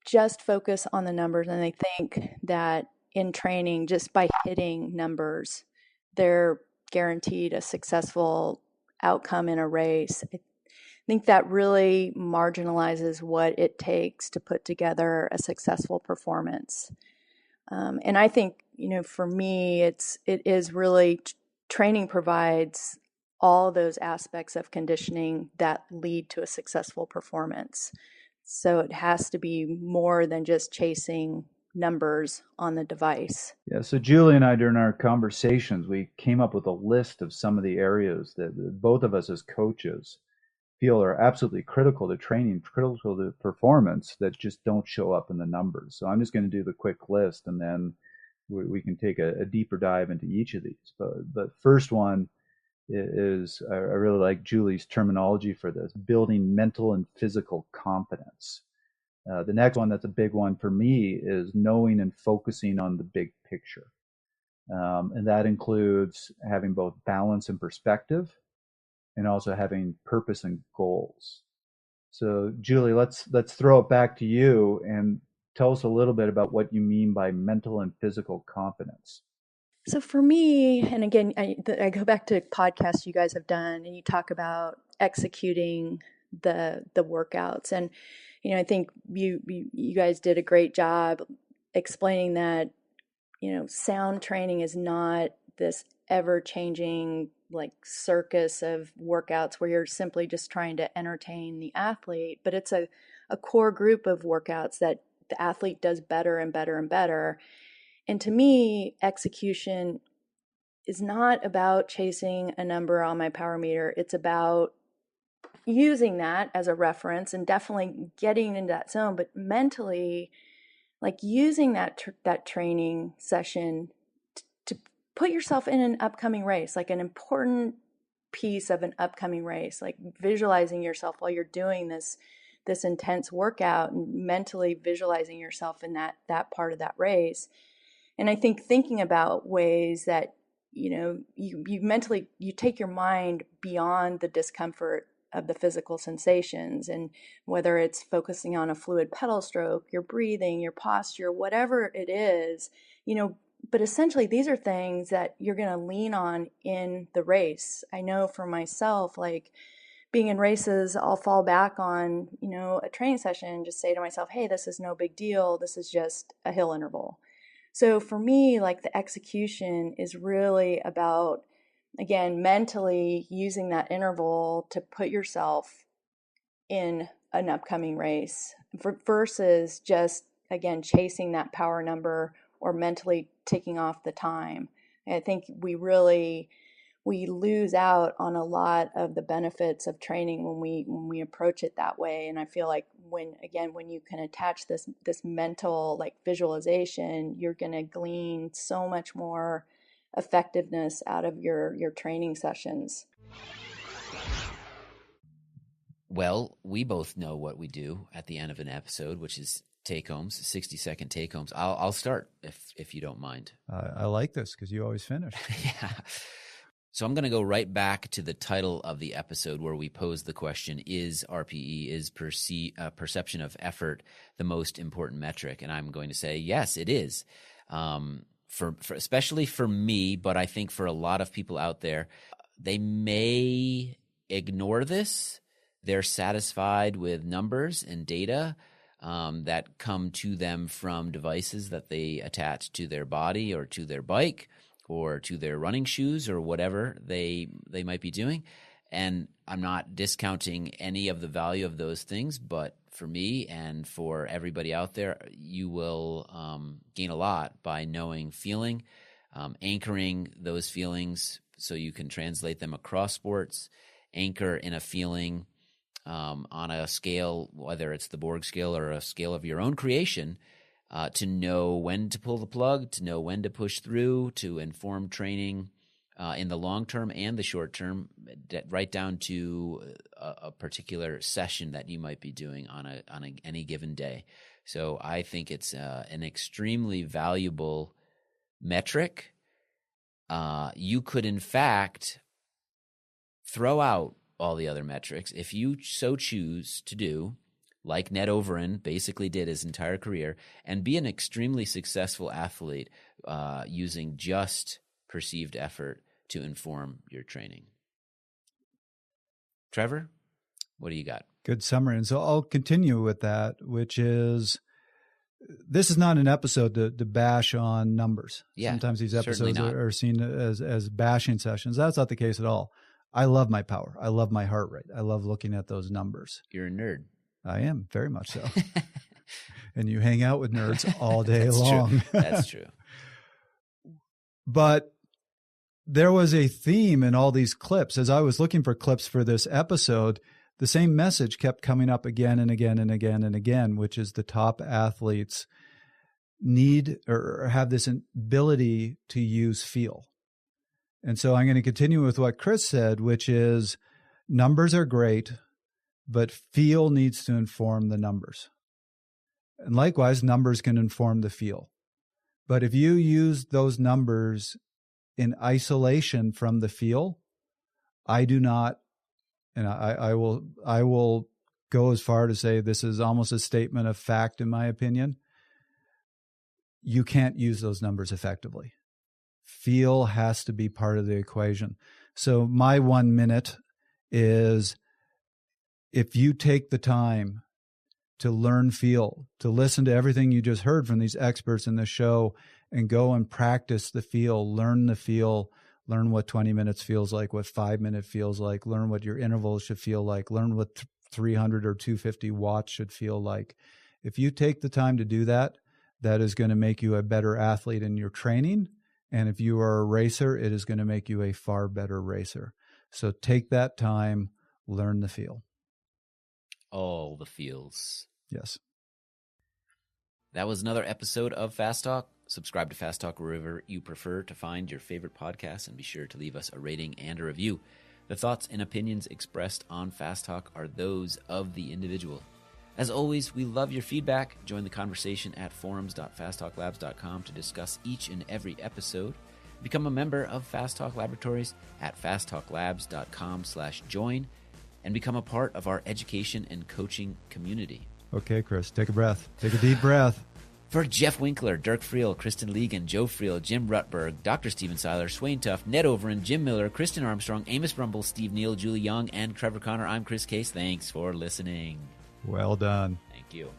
just focus on the numbers and they think that in training, just by hitting numbers, they're guaranteed a successful outcome in a race, I think that really marginalizes what it takes to put together a successful performance. And I think, for me, it is really training provides all those aspects of conditioning that lead to a successful performance. So it has to be more than just chasing numbers on the device. Yeah, so Julie and I, during our conversations, we came up with a list of some of the areas that both of us as coaches feel are absolutely critical to training, critical to performance that just don't show up in the numbers. So I'm just going to do the quick list and then we can take a deeper dive into each of these. But first one is, I really like Julie's terminology for this, building mental and physical competence. The next one that's a big one for me is knowing and focusing on the big picture. And that includes having both balance and perspective and also having purpose and goals. So Julie, let's throw it back to you and tell us a little bit about what you mean by mental and physical competence. So for me, and again, I go back to podcasts you guys have done, and you talk about executing the workouts, and I think you guys did a great job explaining that sound training is not this ever-changing like circus of workouts where you're simply just trying to entertain the athlete, but it's a core group of workouts that the athlete does better and better and better. And to me, execution is not about chasing a number on my power meter. It's about using that as a reference and definitely getting into that zone, but mentally, like using that training session to put yourself in an upcoming race, like an important piece of an upcoming race, like visualizing yourself while you're doing this intense workout and mentally visualizing yourself in that part of that race. And I think thinking about ways that, you mentally, you take your mind beyond the discomfort of the physical sensations, and whether it's focusing on a fluid pedal stroke, your breathing, your posture, whatever it is, but essentially these are things that you're going to lean on in the race. I know for myself, like being in races, I'll fall back on, a training session and just say to myself, hey, this is no big deal. This is just a hill interval. So for me, like the execution is really about, again, mentally using that interval to put yourself in an upcoming race versus just, again, chasing that power number or mentally ticking off the time. And I think we lose out on a lot of the benefits of training when we approach it that way. And I feel like when you can attach this mental like visualization, you're going to glean so much more effectiveness out of your training sessions. Well, we both know what we do at the end of an episode, which is take-homes, 60-second take-homes. I'll start if you don't mind. I like this because you always finish. Yeah. So I'm going to go right back to the title of the episode where we posed the question, is RPE, is perception of effort the most important metric? And I'm going to say, yes, it is. For especially for me, but I think for a lot of people out there, they may ignore this. They're satisfied with numbers and data that come to them from devices that they attach to their body or to their bike or to their running shoes or whatever they might be doing. And I'm not discounting any of the value of those things, but for me and for everybody out there, you will gain a lot by knowing feeling, anchoring those feelings so you can translate them across sports, anchor in a feeling on a scale, whether it's the Borg scale or a scale of your own creation, to know when to pull the plug, to know when to push through, to inform training in the long term and the short term, right down to a particular session that you might be doing on any given day. So I think it's an extremely valuable metric. You could, in fact, throw out all the other metrics if you so choose to do, like Ned Overin basically did his entire career, and be an extremely successful athlete using just perceived effort to inform your training. Trevor, what do you got? Good summary. And so I'll continue with that, which is, this is not an episode to bash on numbers. Yeah, sometimes these episodes are seen as bashing sessions. That's not the case at all. I love my power. I love my heart rate. I love looking at those numbers. You're a nerd. I am, very much so. And you hang out with nerds all day That's long. True. That's true. But there was a theme in all these clips. As I was looking for clips for this episode, the same message kept coming up again and again and again and again, which is the top athletes need or have this ability to use feel. And so I'm going to continue with what Chris said, which is numbers are great, but feel needs to inform the numbers. And likewise, numbers can inform the feel. But if you use those numbers in isolation from the feel, I do not, and I will go as far to say this is almost a statement of fact in my opinion. You can't use those numbers effectively. Feel has to be part of the equation. So my 1 minute is, if you take the time to learn feel, to listen to everything you just heard from these experts in the show and go and practice the feel, learn the feel, learn what 20 minutes feels like, what 5 minute feels like, learn what your intervals should feel like, learn what 300 or 250 watts should feel like. If you take the time to do that, that is going to make you a better athlete in your training. And if you are a racer, it is going to make you a far better racer. So take that time, learn the feel. All the feels. Yes. That was another episode of Fast Talk. Subscribe to Fast Talk wherever you prefer to find your favorite podcasts, and be sure to leave us a rating and a review. The thoughts and opinions expressed on Fast Talk are those of the individual. As always, we love your feedback. Join the conversation at forums.fasttalklabs.com to discuss each and every episode. Become a member of Fast Talk Laboratories at fasttalklabs.com/join, and become a part of our education and coaching community. Okay, Chris, take a breath. Take a deep breath. For Jeff Winkler, Dirk Friel, Kristen Legan, Joe Friel, Jim Rutberg, Dr. Steven Seiler, Swain Tuff, Ned Overend, Jim Miller, Kristen Armstrong, Amos Brumble, Steve Neal, Julie Young, and Trevor Connor, I'm Chris Case. Thanks for listening. Well done. Thank you.